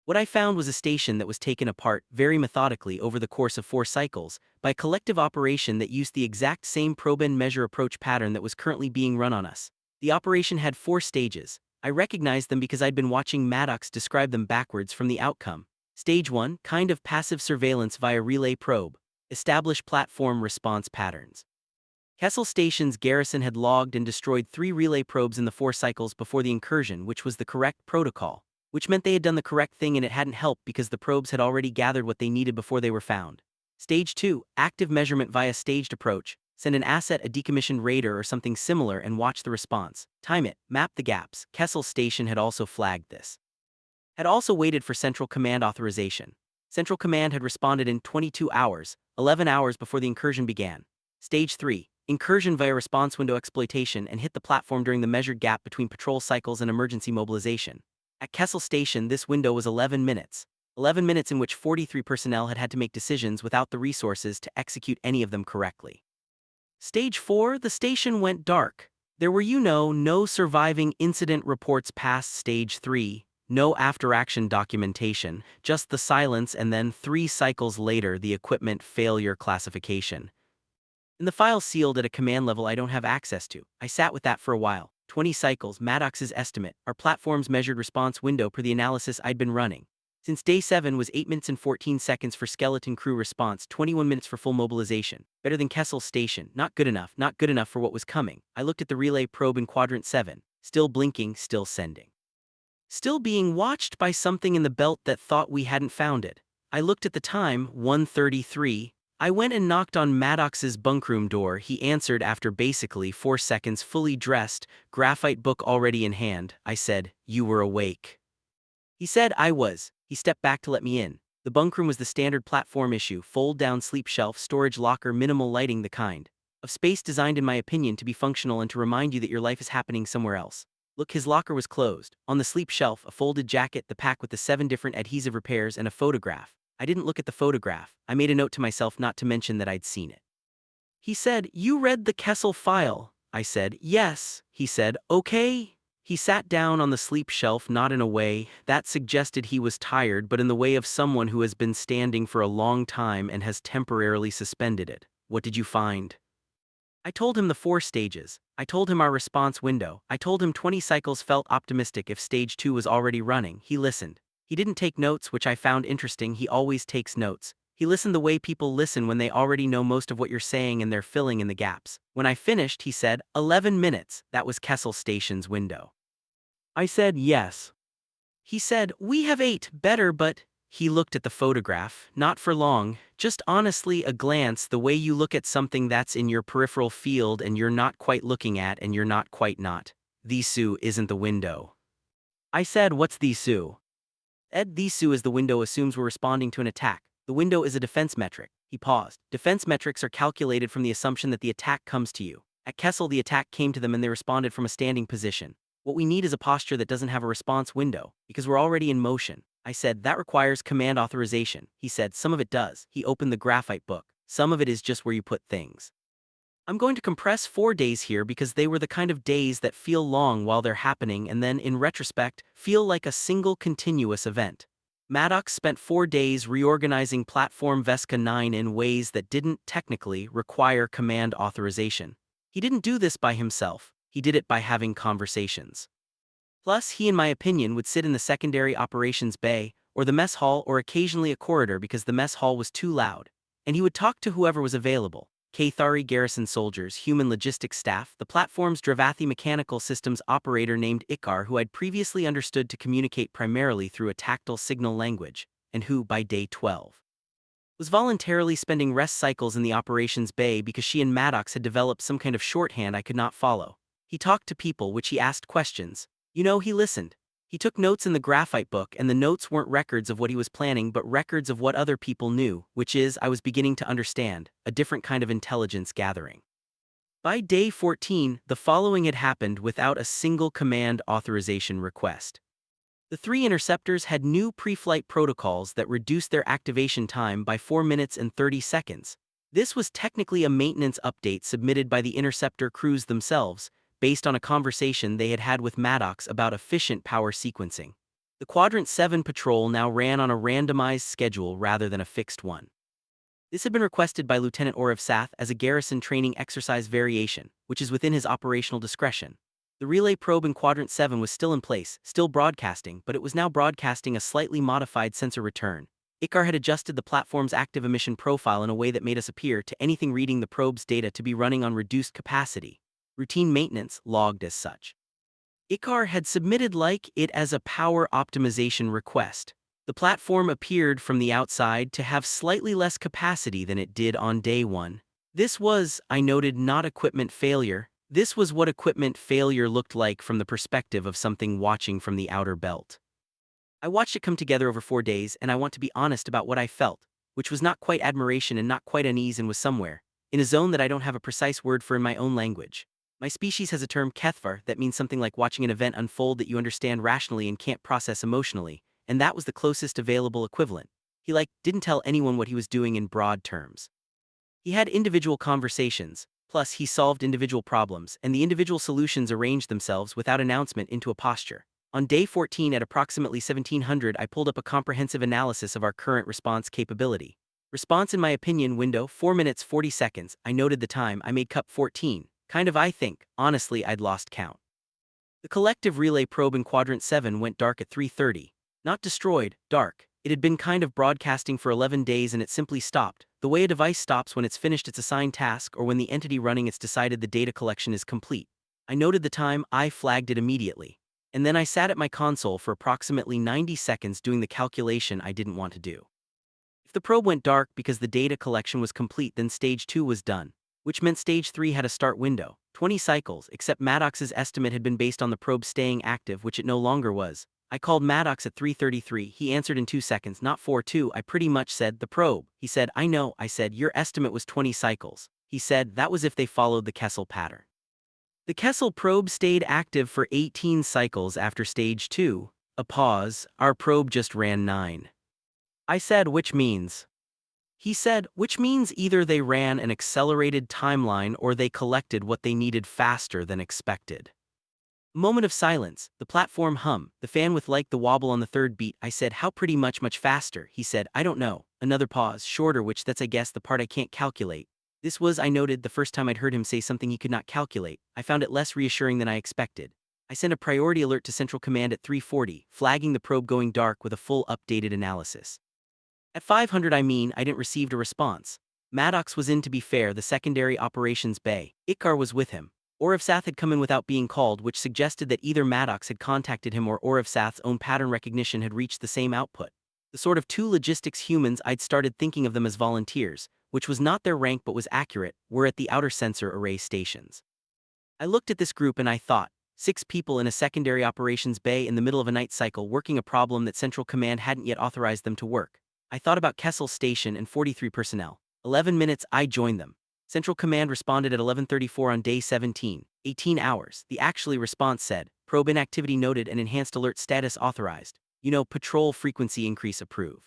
What I found was a station that was taken apart very methodically over the course of 4 cycles by a collective operation that used the exact same probe and measure approach pattern that was currently being run on us. The operation had 4 stages. I recognized them because I'd been watching Maddox describe them backwards from the outcome. Stage 1, kind of passive surveillance via relay probe. Establish platform response patterns. Kessel Station's garrison had logged and destroyed 3 relay probes in the 4 cycles before the incursion, which was the correct protocol, which meant they had done the correct thing, and it hadn't helped because the probes had already gathered what they needed before they were found. Stage 2, active measurement via staged approach. Send an asset, a decommissioned raider or something similar, and watch the response. Time it, map the gaps. Kessel Station had also flagged this. Had also waited for Central Command authorization. Central Command had responded in 22 hours, 11 hours before the incursion began. Stage 3, incursion via response window exploitation, and hit the platform during the measured gap between patrol cycles and emergency mobilization. At Kessel Station, this window was 11 minutes. 11 minutes in which 43 personnel had to make decisions without the resources to execute any of them correctly. Stage 4, the station went dark. There were no surviving incident reports past Stage 3, no after-action documentation, just the silence, and then 3 cycles later the equipment failure classification. In the file sealed at a command level I don't have access to. I sat with that for a while. 20 cycles, Maddox's estimate, our platform's measured response window per the analysis I'd been running. Since day 7 was 8 minutes and 14 seconds for skeleton crew response, 21 minutes for full mobilization. Better than Kessel Station, not good enough for what was coming. I looked at the relay probe in quadrant 7, still blinking, still sending. Still being watched by something in the belt that thought we hadn't found it. I looked at the time, 1:33. I went and knocked on Maddox's bunkroom door. He answered after basically 4 seconds, fully dressed, graphite book already in hand. I said, you were awake. He said I was. He stepped back to let me in. The bunkroom was the standard platform issue, fold-down sleep shelf, storage locker, minimal lighting, the kind of space designed in my opinion to be functional and to remind you that your life is happening somewhere else. Look, his locker was closed. On the sleep shelf, a folded jacket, the pack with the 7 different adhesive repairs, and a photograph. I didn't look at the photograph. I made a note to myself not to mention that I'd seen it. He said, you read the Kessel file? I said, yes. He said, okay. He sat down on the sleep shelf, not in a way that suggested he was tired, but in the way of someone who has been standing for a long time and has temporarily suspended it. What did you find? I told him the 4 stages. I told him our response window. I told him 20 cycles felt optimistic if stage 2 was already running. He listened. He didn't take notes, which I found interesting. He always takes notes. He listened the way people listen when they already know most of what you're saying and they're filling in the gaps. When I finished, he said, 11 minutes. That was Kessel Station's window. I said, yes. He said, "We have 8, better, but..." He looked at the photograph, not for long, just honestly a glance, the way you look at something that's in your peripheral field and you're not quite looking at and you're not quite not. "The Su isn't the window." I said, "What's the Su?" "The Su is the window assumes we're responding to an attack. The window is a defense metric." He paused. "Defense metrics are calculated from the assumption that the attack comes to you. At Kessel, the attack came to them and they responded from a standing position. What we need is a posture that doesn't have a response window, because we're already in motion." I said, "That requires command authorization." He said, "Some of it does." He opened the graphite book. "Some of it is just where you put things." I'm going to compress 4 days here because they were the kind of days that feel long while they're happening and then, in retrospect, feel like a single continuous event. Maddox spent 4 days reorganizing Platform Vesca 9 in ways that didn't technically require command authorization. He didn't do this by himself, he did it by having conversations. Plus, he, in my opinion, would sit in the secondary operations bay, or the mess hall, or occasionally a corridor because the mess hall was too loud. And he would talk to whoever was available. Cathari garrison soldiers, human logistics staff, the platform's Dravathi mechanical systems operator named Ikar, who I'd previously understood to communicate primarily through a tactile signal language, and who, by day 12, was voluntarily spending rest cycles in the operations bay because she and Maddox had developed some kind of shorthand I could not follow. He talked to people, which he asked questions. He listened. He took notes in the graphite book, and the notes weren't records of what he was planning but records of what other people knew, which is, I was beginning to understand, a different kind of intelligence gathering. By day 14, the following had happened without a single command authorization request. The 3 interceptors had new pre-flight protocols that reduced their activation time by 4 minutes and 30 seconds. This was technically a maintenance update submitted by the interceptor crews themselves, based on a conversation they had had with Maddox about efficient power sequencing. The Quadrant 7 patrol now ran on a randomized schedule rather than a fixed one. This had been requested by Lieutenant Orav Sath as a garrison training exercise variation, which is within his operational discretion. The relay probe in Quadrant 7 was still in place, still broadcasting, but it was now broadcasting a slightly modified sensor return. Ikar had adjusted the platform's active emission profile in a way that made us appear to anything reading the probe's data to be running on reduced capacity. Routine maintenance logged as such. Ikar had submitted it as a power optimization request. The platform appeared from the outside to have slightly less capacity than it did on day 1. This was, I noted, not equipment failure. This was what equipment failure looked like from the perspective of something watching from the outer belt. I watched it come together over 4 days, and I want to be honest about what I felt, which was not quite admiration and not quite unease, and was somewhere in a zone that I don't have a precise word for in my own language. My species has a term, kethvar, that means something like watching an event unfold that you understand rationally and can't process emotionally, and that was the closest available equivalent. He didn't tell anyone what he was doing in broad terms. He had individual conversations, plus he solved individual problems, and the individual solutions arranged themselves without announcement into a posture. On day 14 at approximately 1700, I pulled up a comprehensive analysis of our current response capability. Response, in my opinion, window 4 minutes 40 seconds. I noted the time. I made cup 14. I think, honestly, I'd lost count. The collective relay probe in Quadrant 7 went dark at 3:30. Not destroyed, dark. It had been broadcasting for 11 days and it simply stopped, the way a device stops when it's finished its assigned task or when the entity running it's decided the data collection is complete. I noted the time, I flagged it immediately. And then I sat at my console for approximately 90 seconds doing the calculation I didn't want to do. If the probe went dark because the data collection was complete, then Stage 2 was done, which meant Stage 3 had a start window, 20 cycles, except Maddox's estimate had been based on the probe staying active, which it no longer was. I called Maddox at 3:33, he answered in 2 seconds, not 4:2, I pretty much said, "The probe." He said, "I know." I said, "Your estimate was 20 cycles. He said, "That was if they followed the Kessel pattern." The Kessel probe stayed active for 18 cycles after Stage 2. A pause. Our probe just ran 9. I said, "Which means?" He said, "Which means either they ran an accelerated timeline or they collected what they needed faster than expected." Moment of silence, the platform hum, the fan with the wobble on the 3rd beat. I said, "How pretty much faster?" He said, "I don't know." Another pause, shorter, which that's I guess the part I can't calculate. This was, I noted, the first time I'd heard him say something he could not calculate. I found it less reassuring than I expected. I sent a priority alert to Central Command at 3:40, flagging the probe going dark with a full updated analysis. At 500 I didn't receive a response. Maddox was in, to be fair, the secondary operations bay. Ikar was with him. Orivsath had come in without being called, which suggested that either Maddox had contacted him or Orivsath's own pattern recognition had reached the same output. The sort of two logistics humans I'd started thinking of them as volunteers, which was not their rank but was accurate, were at the outer sensor array stations. I looked at this group and I thought, 6 people in a secondary operations bay in the middle of a night cycle working a problem that Central Command hadn't yet authorized them to work. I thought about Kessel's station and 43 personnel. 11 minutes, I joined them. Central Command responded at 11:34 on day 17, 18 hours. The actually response said, probe inactivity noted and enhanced alert status authorized. Patrol frequency increase approved.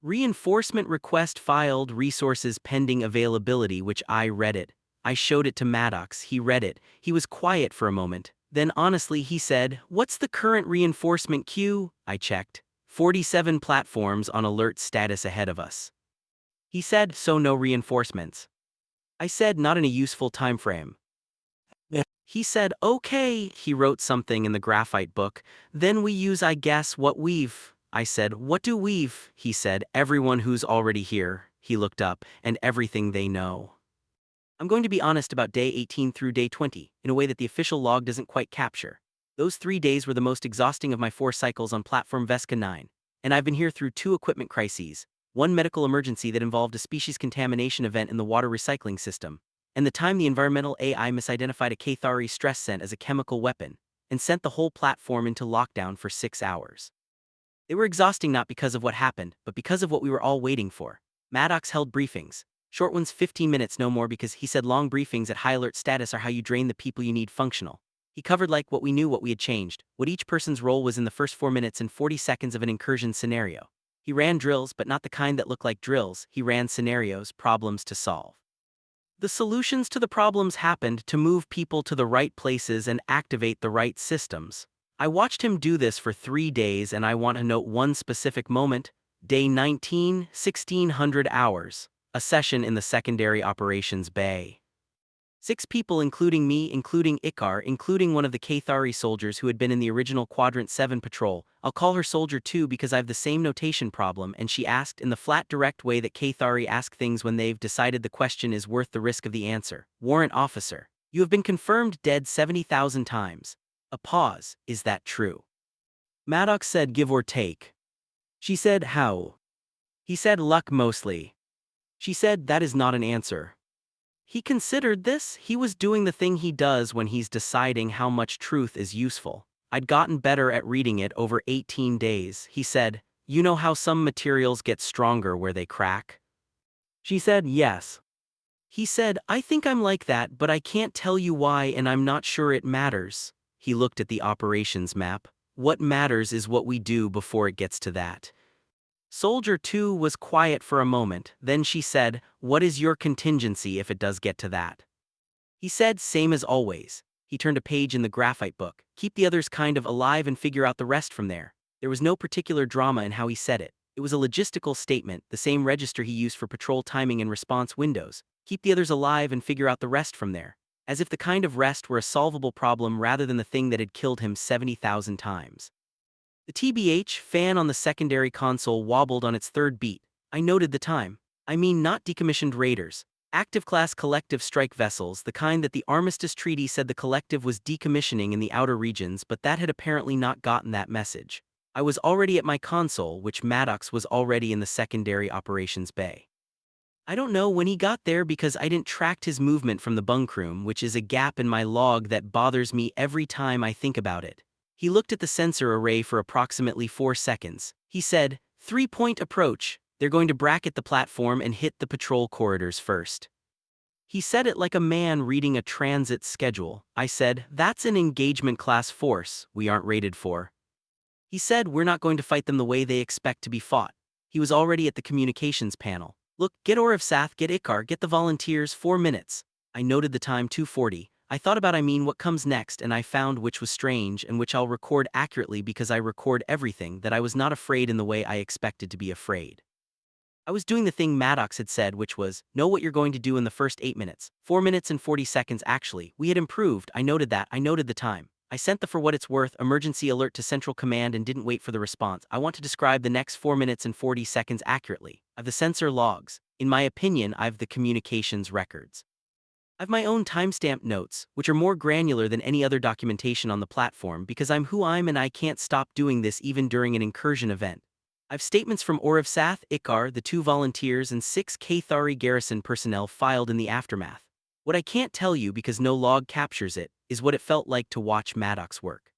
Reinforcement request filed, resources pending availability, which I read it. I showed it to Maddox, he read it, he was quiet for a moment. Then honestly he said, what's the current reinforcement queue? I checked. 47 platforms on alert status ahead of us. He said, so no reinforcements. I said, not in a useful time frame. He said, okay, he wrote something in the graphite book. Then we use, I guess, what we've. I said, what do we've? He said, everyone who's already here. He looked up, and everything they know. I'm going to be honest about day 18 through day 20, in a way that the official log doesn't quite capture. Those 3 days were the most exhausting of my 4 cycles on platform Vesca 9, and I've been here through 2 equipment crises, one medical emergency that involved a species contamination event in the water recycling system, and the time the environmental AI misidentified a Cathari stress scent as a chemical weapon, and sent the whole platform into lockdown for 6 hours. They were exhausting not because of what happened, but because of what we were all waiting for. Maddox held briefings. Short ones 15 minutes no more because he said long briefings at high alert status are how you drain the people you need functional. He covered like what we knew, what we had changed, what each person's role was in the first 4 minutes and 40 seconds of an incursion scenario. He ran drills, but not the kind that look like drills. He ran scenarios, problems to solve. The solutions to the problems happened to move people to the right places and activate the right systems. I watched him do this for 3 days, and I want to note one specific moment. Day 19, 1600 hours. A session in the secondary operations bay. 6 people, including me, including Ikar, including one of the Cathari soldiers who had been in the original Quadrant 7 patrol. I'll call her Soldier 2 because I have the same notation problem, and she asked in the flat, direct way that Cathari ask things when they've decided the question is worth the risk of the answer. Warrant officer, you have been confirmed dead 70,000 times. A pause, is that true? Maddox said give or take. She said how? He said luck mostly. She said that is not an answer. He considered this. He was doing the thing he does when he's deciding how much truth is useful. I'd gotten better at reading it over 18 days. He said, you know how some materials get stronger where they crack? She said, yes. He said, I think I'm like that, but I can't tell you why and I'm not sure it matters. He looked at the operations map. What matters is what we do before it gets to that. Soldier 2 was quiet for a moment, then she said, what is your contingency if it does get to that? He said, same as always. He turned a page in the graphite book. Keep the others kind of alive and figure out the rest from there. There was no particular drama in how he said it. It was a logistical statement, the same register he used for patrol timing and response windows. Keep the others alive and figure out the rest from there. As if the kind of rest were a solvable problem rather than the thing that had killed him 70,000 times. The TBH fan on the secondary console wobbled on its 3rd beat. I noted the time. I mean not decommissioned raiders. Active class collective strike vessels, the kind that the Armistice Treaty said the collective was decommissioning in the outer regions, but that had apparently not gotten that message. I was already at my console, which Maddox was already in the secondary operations bay. I don't know when he got there because I didn't track his movement from the bunkroom, which is a gap in my log that bothers me every time I think about it. He looked at the sensor array for approximately 4 seconds. He said, 3-point approach. They're going to bracket the platform and hit the patrol corridors first. He said it like a man reading a transit schedule. I said, that's an engagement class force we aren't rated for. He said, we're not going to fight them the way they expect to be fought. He was already at the communications panel. Look, get Orivsath, get Ikar, get the volunteers, 4 minutes. I noted the time 2:40. I thought about what comes next, and I found, which was strange and which I'll record accurately because I record everything, that I was not afraid in the way I expected to be afraid. I was doing the thing Maddox had said, which was, know what you're going to do in the first 8 minutes. 4 minutes and 40 seconds actually. We had improved, I noted that, I noted the time. I sent the for what it's worth emergency alert to Central Command and didn't wait for the response. I want to describe the next 4 minutes and 40 seconds accurately. I've the sensor logs. In my opinion, I've the communications records. I've my own timestamp notes, which are more granular than any other documentation on the platform because I'm who I'm and I can't stop doing this even during an incursion event. I've statements from Sath, Ikar, the 2 volunteers and 6 Kathari garrison personnel filed in the aftermath. What I can't tell you because no log captures it, is what it felt like to watch Maddox work.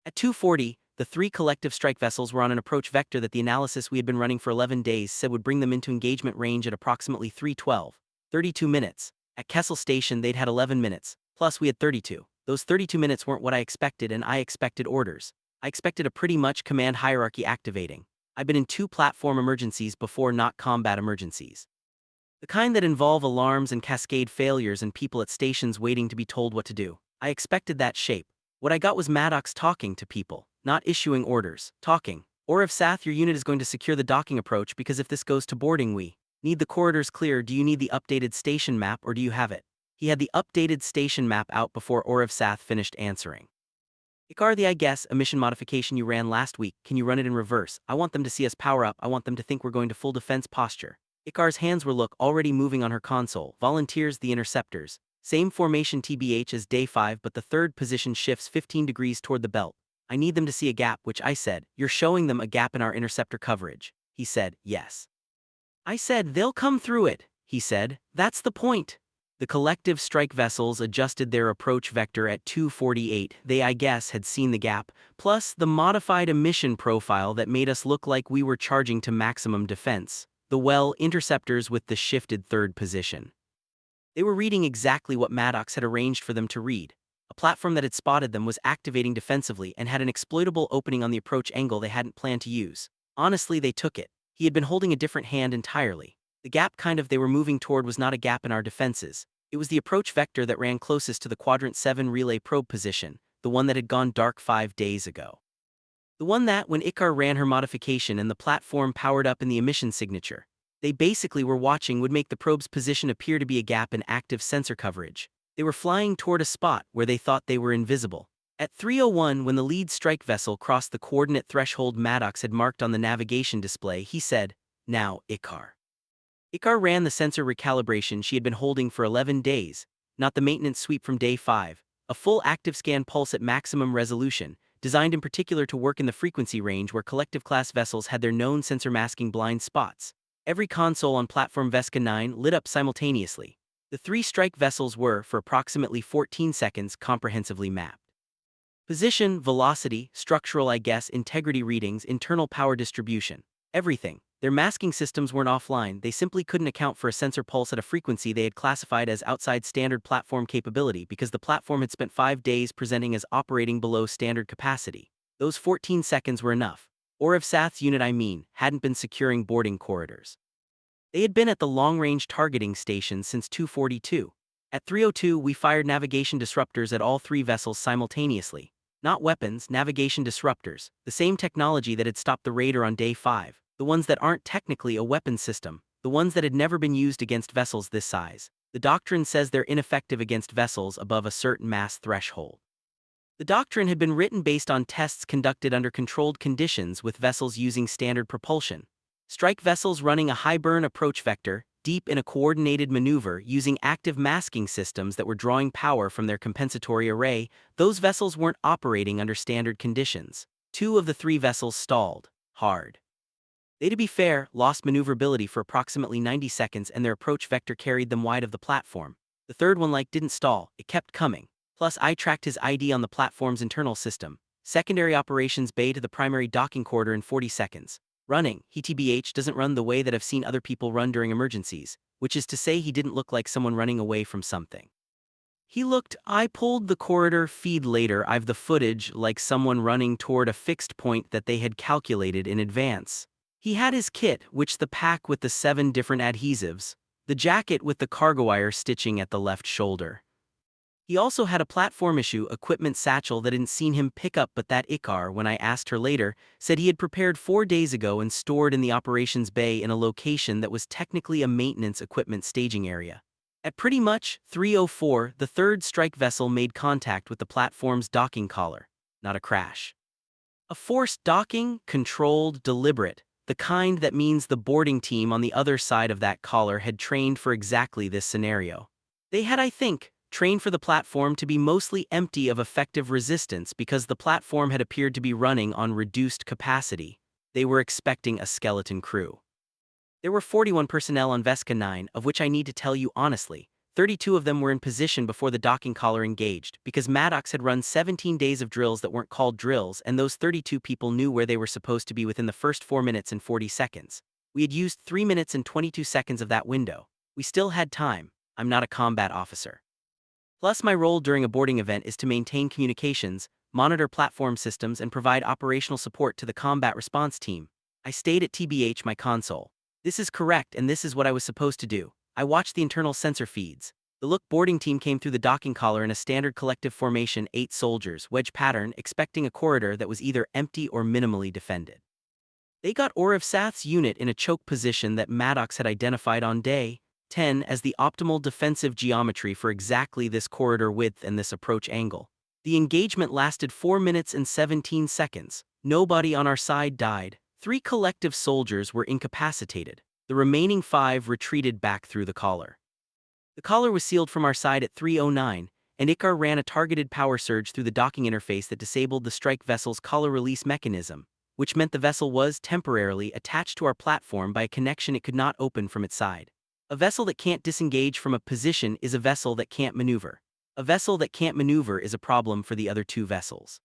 At 2:40, the 3 collective strike vessels were on an approach vector that the analysis we had been running for 11 days said would bring them into engagement range at approximately 3:12, 32 minutes. At Kessel Station they'd had 11 minutes, plus we had 32. Those 32 minutes weren't what I expected and I expected orders. I expected a pretty much command hierarchy activating. I've been in 2 platform emergencies before, not combat emergencies. The kind that involve alarms and cascade failures and people at stations waiting to be told what to do. I expected that shape. What I got was Maddox talking to people, not issuing orders, talking. Or if Sath, your unit is going to secure the docking approach because if this goes to boarding we need the corridors clear. Do you need the updated station map or do you have it? He had the updated station map out before Orav Sath finished answering. Ikar, the I guess, a mission modification you ran last week, can you run it in reverse? I want them to see us power up, I want them to think we're going to full defense posture. Ikar's hands were already moving on her console. Volunteers, the interceptors. Same formation TBH as day 5 but the third position shifts 15 degrees toward the belt. I need them to see a gap, which I said, you're showing them a gap in our interceptor coverage. He said, yes. I said, they'll come through it. He said, that's the point. The collective strike vessels adjusted their approach vector at 2:48. They, I guess, had seen the gap, plus the modified emission profile that made us look like we were charging to maximum defense. The interceptors with the shifted third position. They were reading exactly what Maddox had arranged for them to read. A platform that had spotted them was activating defensively and had an exploitable opening on the approach angle they hadn't planned to use. Honestly, they took it. He had been holding a different hand entirely. The gap they were moving toward was not a gap in our defenses. It was the approach vector that ran closest to the Quadrant 7 relay probe position, the one that had gone dark 5 days ago. The one that, when Ikar ran her modification and the platform powered up in the emission signature, they basically were watching would make the probe's position appear to be a gap in active sensor coverage. They were flying toward a spot where they thought they were invisible. At 3:01, when the lead strike vessel crossed the coordinate threshold Maddox had marked on the navigation display, he said, now, Ikar. Ikar ran the sensor recalibration she had been holding for 11 days, not the maintenance sweep from day 5, a full active scan pulse at maximum resolution, designed in particular to work in the frequency range where collective class vessels had their known sensor masking blind spots. Every console on platform Vesca 9 lit up simultaneously. The 3 strike vessels were, for approximately 14 seconds, comprehensively mapped. Position, velocity, structural integrity readings, internal power distribution. Everything. Their masking systems weren't offline, they simply couldn't account for a sensor pulse at a frequency they had classified as outside standard platform capability because the platform had spent 5 days presenting as operating below standard capacity. Those 14 seconds were enough. Orav Sath's unit, hadn't been securing boarding corridors. They had been at the long-range targeting station since 2:42. At 3:02 we fired navigation disruptors at all 3 vessels simultaneously. Not weapons, navigation disruptors, the same technology that had stopped the Raider on day 5, the ones that aren't technically a weapon system, the ones that had never been used against vessels this size. The doctrine says they're ineffective against vessels above a certain mass threshold. The doctrine had been written based on tests conducted under controlled conditions with vessels using standard propulsion. Strike vessels running a high-burn approach vector, deep in a coordinated maneuver using active masking systems that were drawing power from their compensatory array, those vessels weren't operating under standard conditions. 2 of the 3 vessels stalled. Hard. They, to be fair, lost maneuverability for approximately 90 seconds and their approach vector carried them wide of the platform. The third one didn't stall, it kept coming. Plus I tracked his ID on the platform's internal system. Secondary operations bay to the primary docking corridor in 40 seconds. Running, he TBH doesn't run the way that I've seen other people run during emergencies, which is to say he didn't look like someone running away from something. I pulled the corridor feed later, I've the footage like someone running toward a fixed point that they had calculated in advance. He had his kit, which the pack with the 7 different adhesives, the jacket with the cargo wire stitching at the left shoulder. He also had a platform issue equipment satchel that hadn't seen him pick up, but that Ikar, when I asked her later, said he had prepared 4 days ago and stored in the operations bay in a location that was technically a maintenance equipment staging area. At pretty much 3:04, the third strike vessel made contact with the platform's docking collar. Not a crash. A forced docking, controlled, deliberate, the kind that means the boarding team on the other side of that collar had trained for exactly this scenario. They had, I think, trained for the platform to be mostly empty of effective resistance because the platform had appeared to be running on reduced capacity. They were expecting a skeleton crew. There were 41 personnel on Vesca 9, of which I need to tell you honestly, 32 of them were in position before the docking collar engaged, because Maddox had run 17 days of drills that weren't called drills, and those 32 people knew where they were supposed to be within the first 4 minutes and 40 seconds. We had used 3 minutes and 22 seconds of that window. We still had time. I'm not a combat officer. Plus, my role during a boarding event is to maintain communications, monitor platform systems, and provide operational support to the combat response team. I stayed at TBH my console. This is correct, and this is what I was supposed to do. I watched the internal sensor feeds. The Look boarding team came through the docking collar in a standard collective formation, 8 soldiers, wedge pattern, expecting a corridor that was either empty or minimally defended. They got Orav Sath's unit in a choke position that Maddox had identified on day 10 as the optimal defensive geometry for exactly this corridor width and this approach angle. The engagement lasted 4 minutes and 17 seconds. Nobody on our side died. 3 collective soldiers were incapacitated. The remaining 5 retreated back through the collar. The collar was sealed from our side at 3:09, and Icar ran a targeted power surge through the docking interface that disabled the strike vessel's collar release mechanism, which meant the vessel was temporarily attached to our platform by a connection it could not open from its side. A vessel that can't disengage from a position is a vessel that can't maneuver. A vessel that can't maneuver is a problem for the other 2 vessels,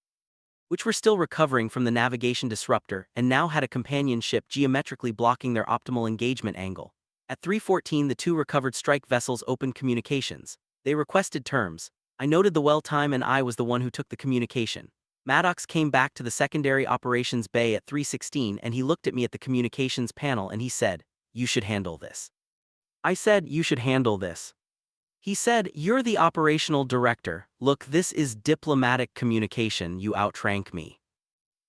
which were still recovering from the navigation disruptor and now had a companion ship geometrically blocking their optimal engagement angle. At 3:14, the 2 recovered strike vessels opened communications. They requested terms. I noted the well time, and I was the one who took the communication. Maddox came back to the secondary operations bay at 3:16, and he looked at me at the communications panel and he said, "You should handle this." I said, "You should handle this." He said, "You're the operational director. Look, this is diplomatic communication. You outrank me."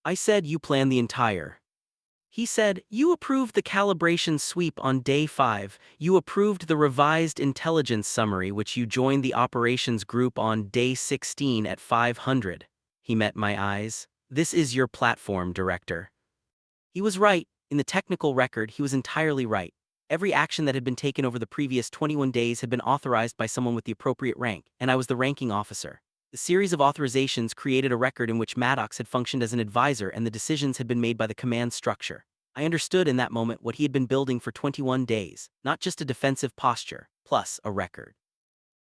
I said, "You plan the entire." He said, "You approved the calibration sweep on day 5. You approved the revised intelligence summary, which you joined the operations group on day 16 at 500. He met my eyes. "This is your platform, director." He was right. In the technical record, he was entirely right. Every action that had been taken over the previous 21 days had been authorized by someone with the appropriate rank, and I was the ranking officer. The series of authorizations created a record in which Maddox had functioned as an advisor and the decisions had been made by the command structure. I understood in that moment what he had been building for 21 days, not just a defensive posture, plus a record.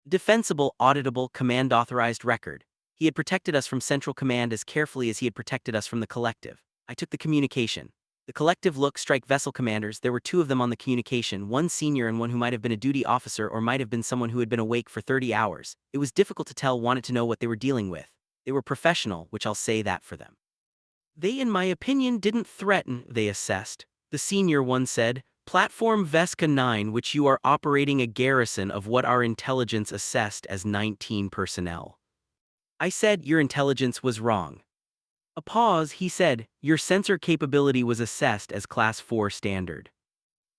Defensible, auditable, command-authorized record. He had protected us from Central Command as carefully as he had protected us from the collective. I took the communication. The collective Look strike vessel commanders, there were 2 of them on the communication, one senior and one who might have been a duty officer or might have been someone who had been awake for 30 hours. It was difficult to tell, wanted to know what they were dealing with. They were professional, which I'll say that for them. They, in my opinion, didn't threaten, they assessed. The senior one said, "Platform Vesca 9, which you are operating a garrison of what our intelligence assessed as 19 personnel." I said, "Your intelligence was wrong." A pause, he said, "Your sensor capability was assessed as Class 4 standard."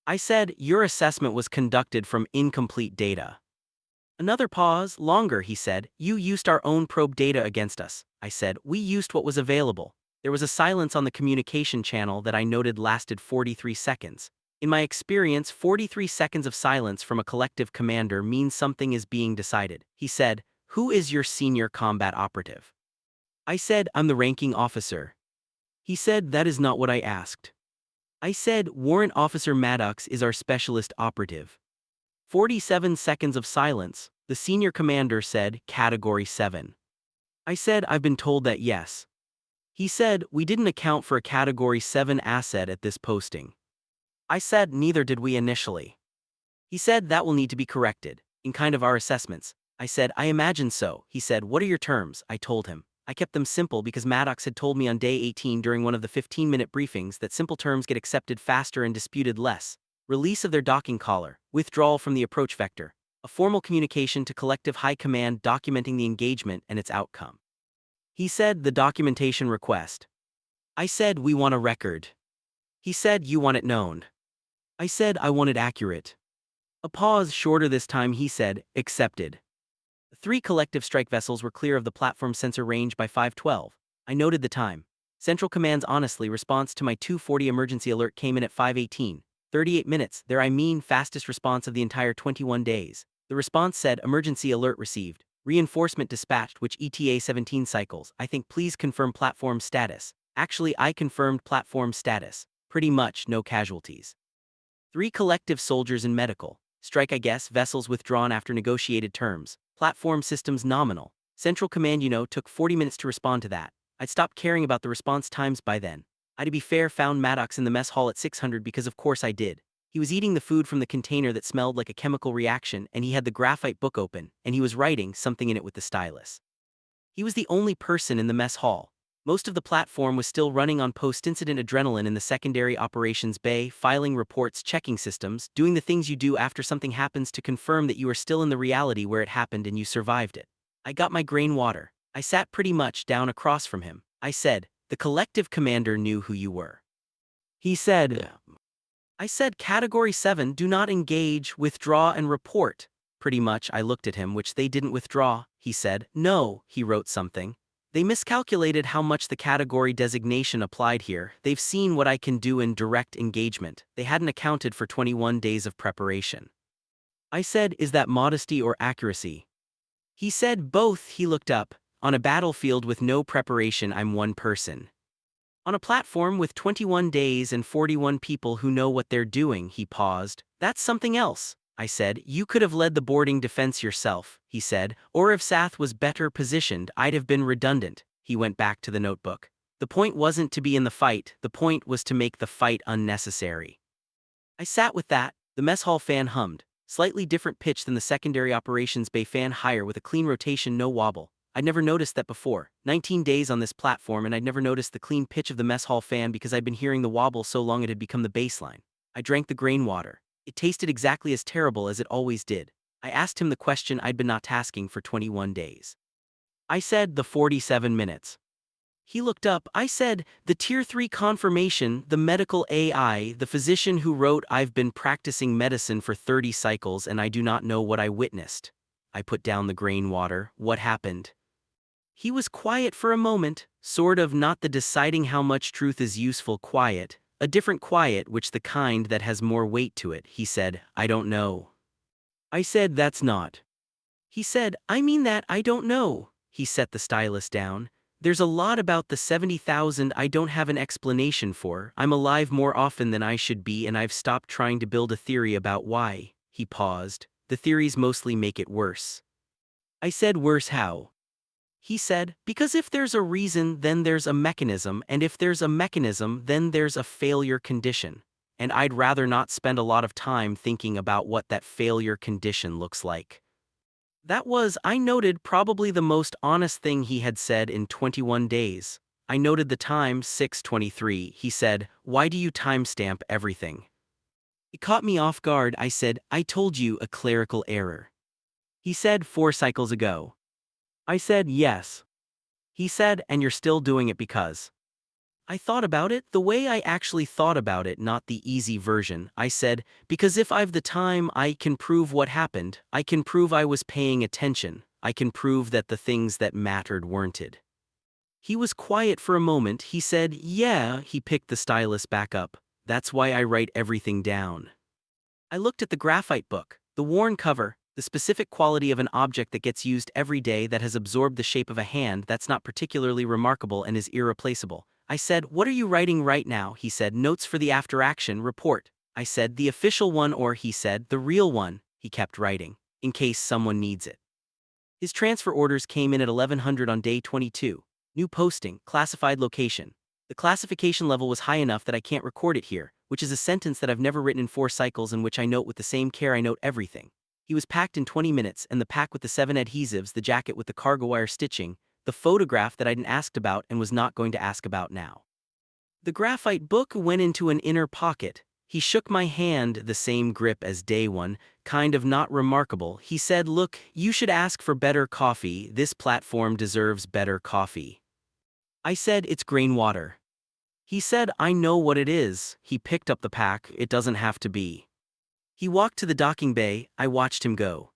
I said, "Your assessment was conducted from incomplete data." Another pause, longer, he said, "You used our own probe data against us." I said, "We used what was available." There was a silence on the communication channel that I noted lasted 43 seconds. In my experience, 43 seconds of silence from a collective commander means something is being decided. He said, "Who is your senior combat operative?" I said, "I'm the ranking officer." He said, "That is not what I asked." I said, "Warrant Officer Maddox is our specialist operative." 47 seconds of silence. The senior commander said, "Category 7. I said, "I've been told that, yes." He said, "We didn't account for a Category 7 asset at this posting." I said, "Neither did we initially." He said, "That will need to be corrected, in kind of our assessments." I said, "I imagine so." He said, "What are your terms?" I told him. I kept them simple because Maddox had told me on day 18 during one of the 15-minute briefings that simple terms get accepted faster and disputed less. Release of their docking collar, withdrawal from the approach vector, a formal communication to collective high command documenting the engagement and its outcome. He said, "The documentation request." I said, "We want a record." He said, "You want it known." I said, "I want it accurate." A pause, shorter this time. He said, "Accepted." 3 collective strike vessels were clear of the platform sensor range by 5:12. I noted the time. Central Command's honestly response to my 2:40 emergency alert came in at 5:18. 38 minutes, there I mean fastest response of the entire 21 days. The response said, emergency alert received. Reinforcement dispatched, which ETA 17 cycles. I think please confirm platform status. Actually, I confirmed platform status. Pretty much no casualties. 3 collective soldiers in medical. Strike, I guess, vessels withdrawn after negotiated terms. Platform systems nominal. Central command, took 40 minutes to respond to that. I'd stopped caring about the response times by then. I, to be fair, found Maddox in the mess hall at 600 because of course I did. He was eating the food from the container that smelled like a chemical reaction, and he had the graphite book open, and he was writing something in it with the stylus. He was the only person in the mess hall. Most of the platform was still running on post-incident adrenaline in the secondary operations bay, filing reports, checking systems, doing the things you do after something happens to confirm that you are still in the reality where it happened and you survived it. I got my grain water. I sat pretty much down across from him. I said, the collective commander knew who you were. He said, I said, Category 7, do not engage, withdraw and report. Pretty much, I looked at him, which they didn't withdraw. He said, no, he wrote something. They miscalculated how much the category designation applied here. They've seen what I can do in direct engagement. They hadn't accounted for 21 days of preparation. I said, is that modesty or accuracy? He said, both. He looked up. On a battlefield with no preparation, I'm one person. On a platform with 21 days and 41 people who know what they're doing, he paused. That's something else. I said, you could have led the boarding defense yourself, he said, or if Sath was better positioned, I'd have been redundant. He went back to the notebook. The point wasn't to be in the fight, the point was to make the fight unnecessary. I sat with that. The mess hall fan hummed. Slightly different pitch than the secondary operations bay fan, higher with a clean rotation, no wobble. I'd never noticed that before. 19 days on this platform and I'd never noticed the clean pitch of the mess hall fan because I'd been hearing the wobble so long it had become the baseline. I drank the grain water. It tasted exactly as terrible as it always did. I asked him the question I'd been not asking for 21 days. I said, the 47 minutes. He looked up. I said, the Tier 3 confirmation, the medical AI, the physician who wrote, I've been practicing medicine for 30 cycles and I do not know what I witnessed. I put down the grain water. What happened? He was quiet for a moment, sort of, not the deciding how much truth is useful quiet, a different quiet, which the kind that has more weight to it. He said, I don't know. I said, that's not. He said, I mean that I don't know. He set the stylus down. There's a lot about the 70,000 I don't have an explanation for. I'm alive more often than I should be and I've stopped trying to build a theory about why. He paused. The theories mostly make it worse. I said, worse how? He said, because if there's a reason, then there's a mechanism, and if there's a mechanism, then there's a failure condition. And I'd rather not spend a lot of time thinking about what that failure condition looks like. That was, I noted, probably the most honest thing he had said in 21 days. I noted the time, 6:23. He said, why do you timestamp everything? It caught me off guard. I said, I told you, a clerical error. He said, 4 cycles ago. I said, yes. He said, and you're still doing it because. I thought about it the way I actually thought about it, not the easy version. I said, because if I've the time, I can prove what happened. I can prove I was paying attention. I can prove that the things that mattered weren't it. He was quiet for a moment. He said, yeah. He picked the stylus back up. That's why I write everything down. I looked at the graphite book, the worn cover, the specific quality of an object that gets used every day that has absorbed the shape of a hand that's not particularly remarkable and is irreplaceable. I said, what are you writing right now? He said, notes for the after-action report. I said, the official one, or he said, the real one. He kept writing, in case someone needs it. His transfer orders came in at 1100 on day 22. New posting, classified location. The classification level was high enough that I can't record it here, which is a sentence that I've never written in 4 cycles and which I note with the same care I note everything. He was packed in 20 minutes, and the pack with the 7 adhesives, the jacket with the cargo wire stitching, the photograph that I'd asked about and was not going to ask about now. The graphite book went into an inner pocket. He shook my hand, the same grip as day one, kind of not remarkable. He said, look, you should ask for better coffee. This platform deserves better coffee. I said, it's grain water. He said, I know what it is. He picked up the pack. It doesn't have to be. He walked to the docking bay. I watched him go.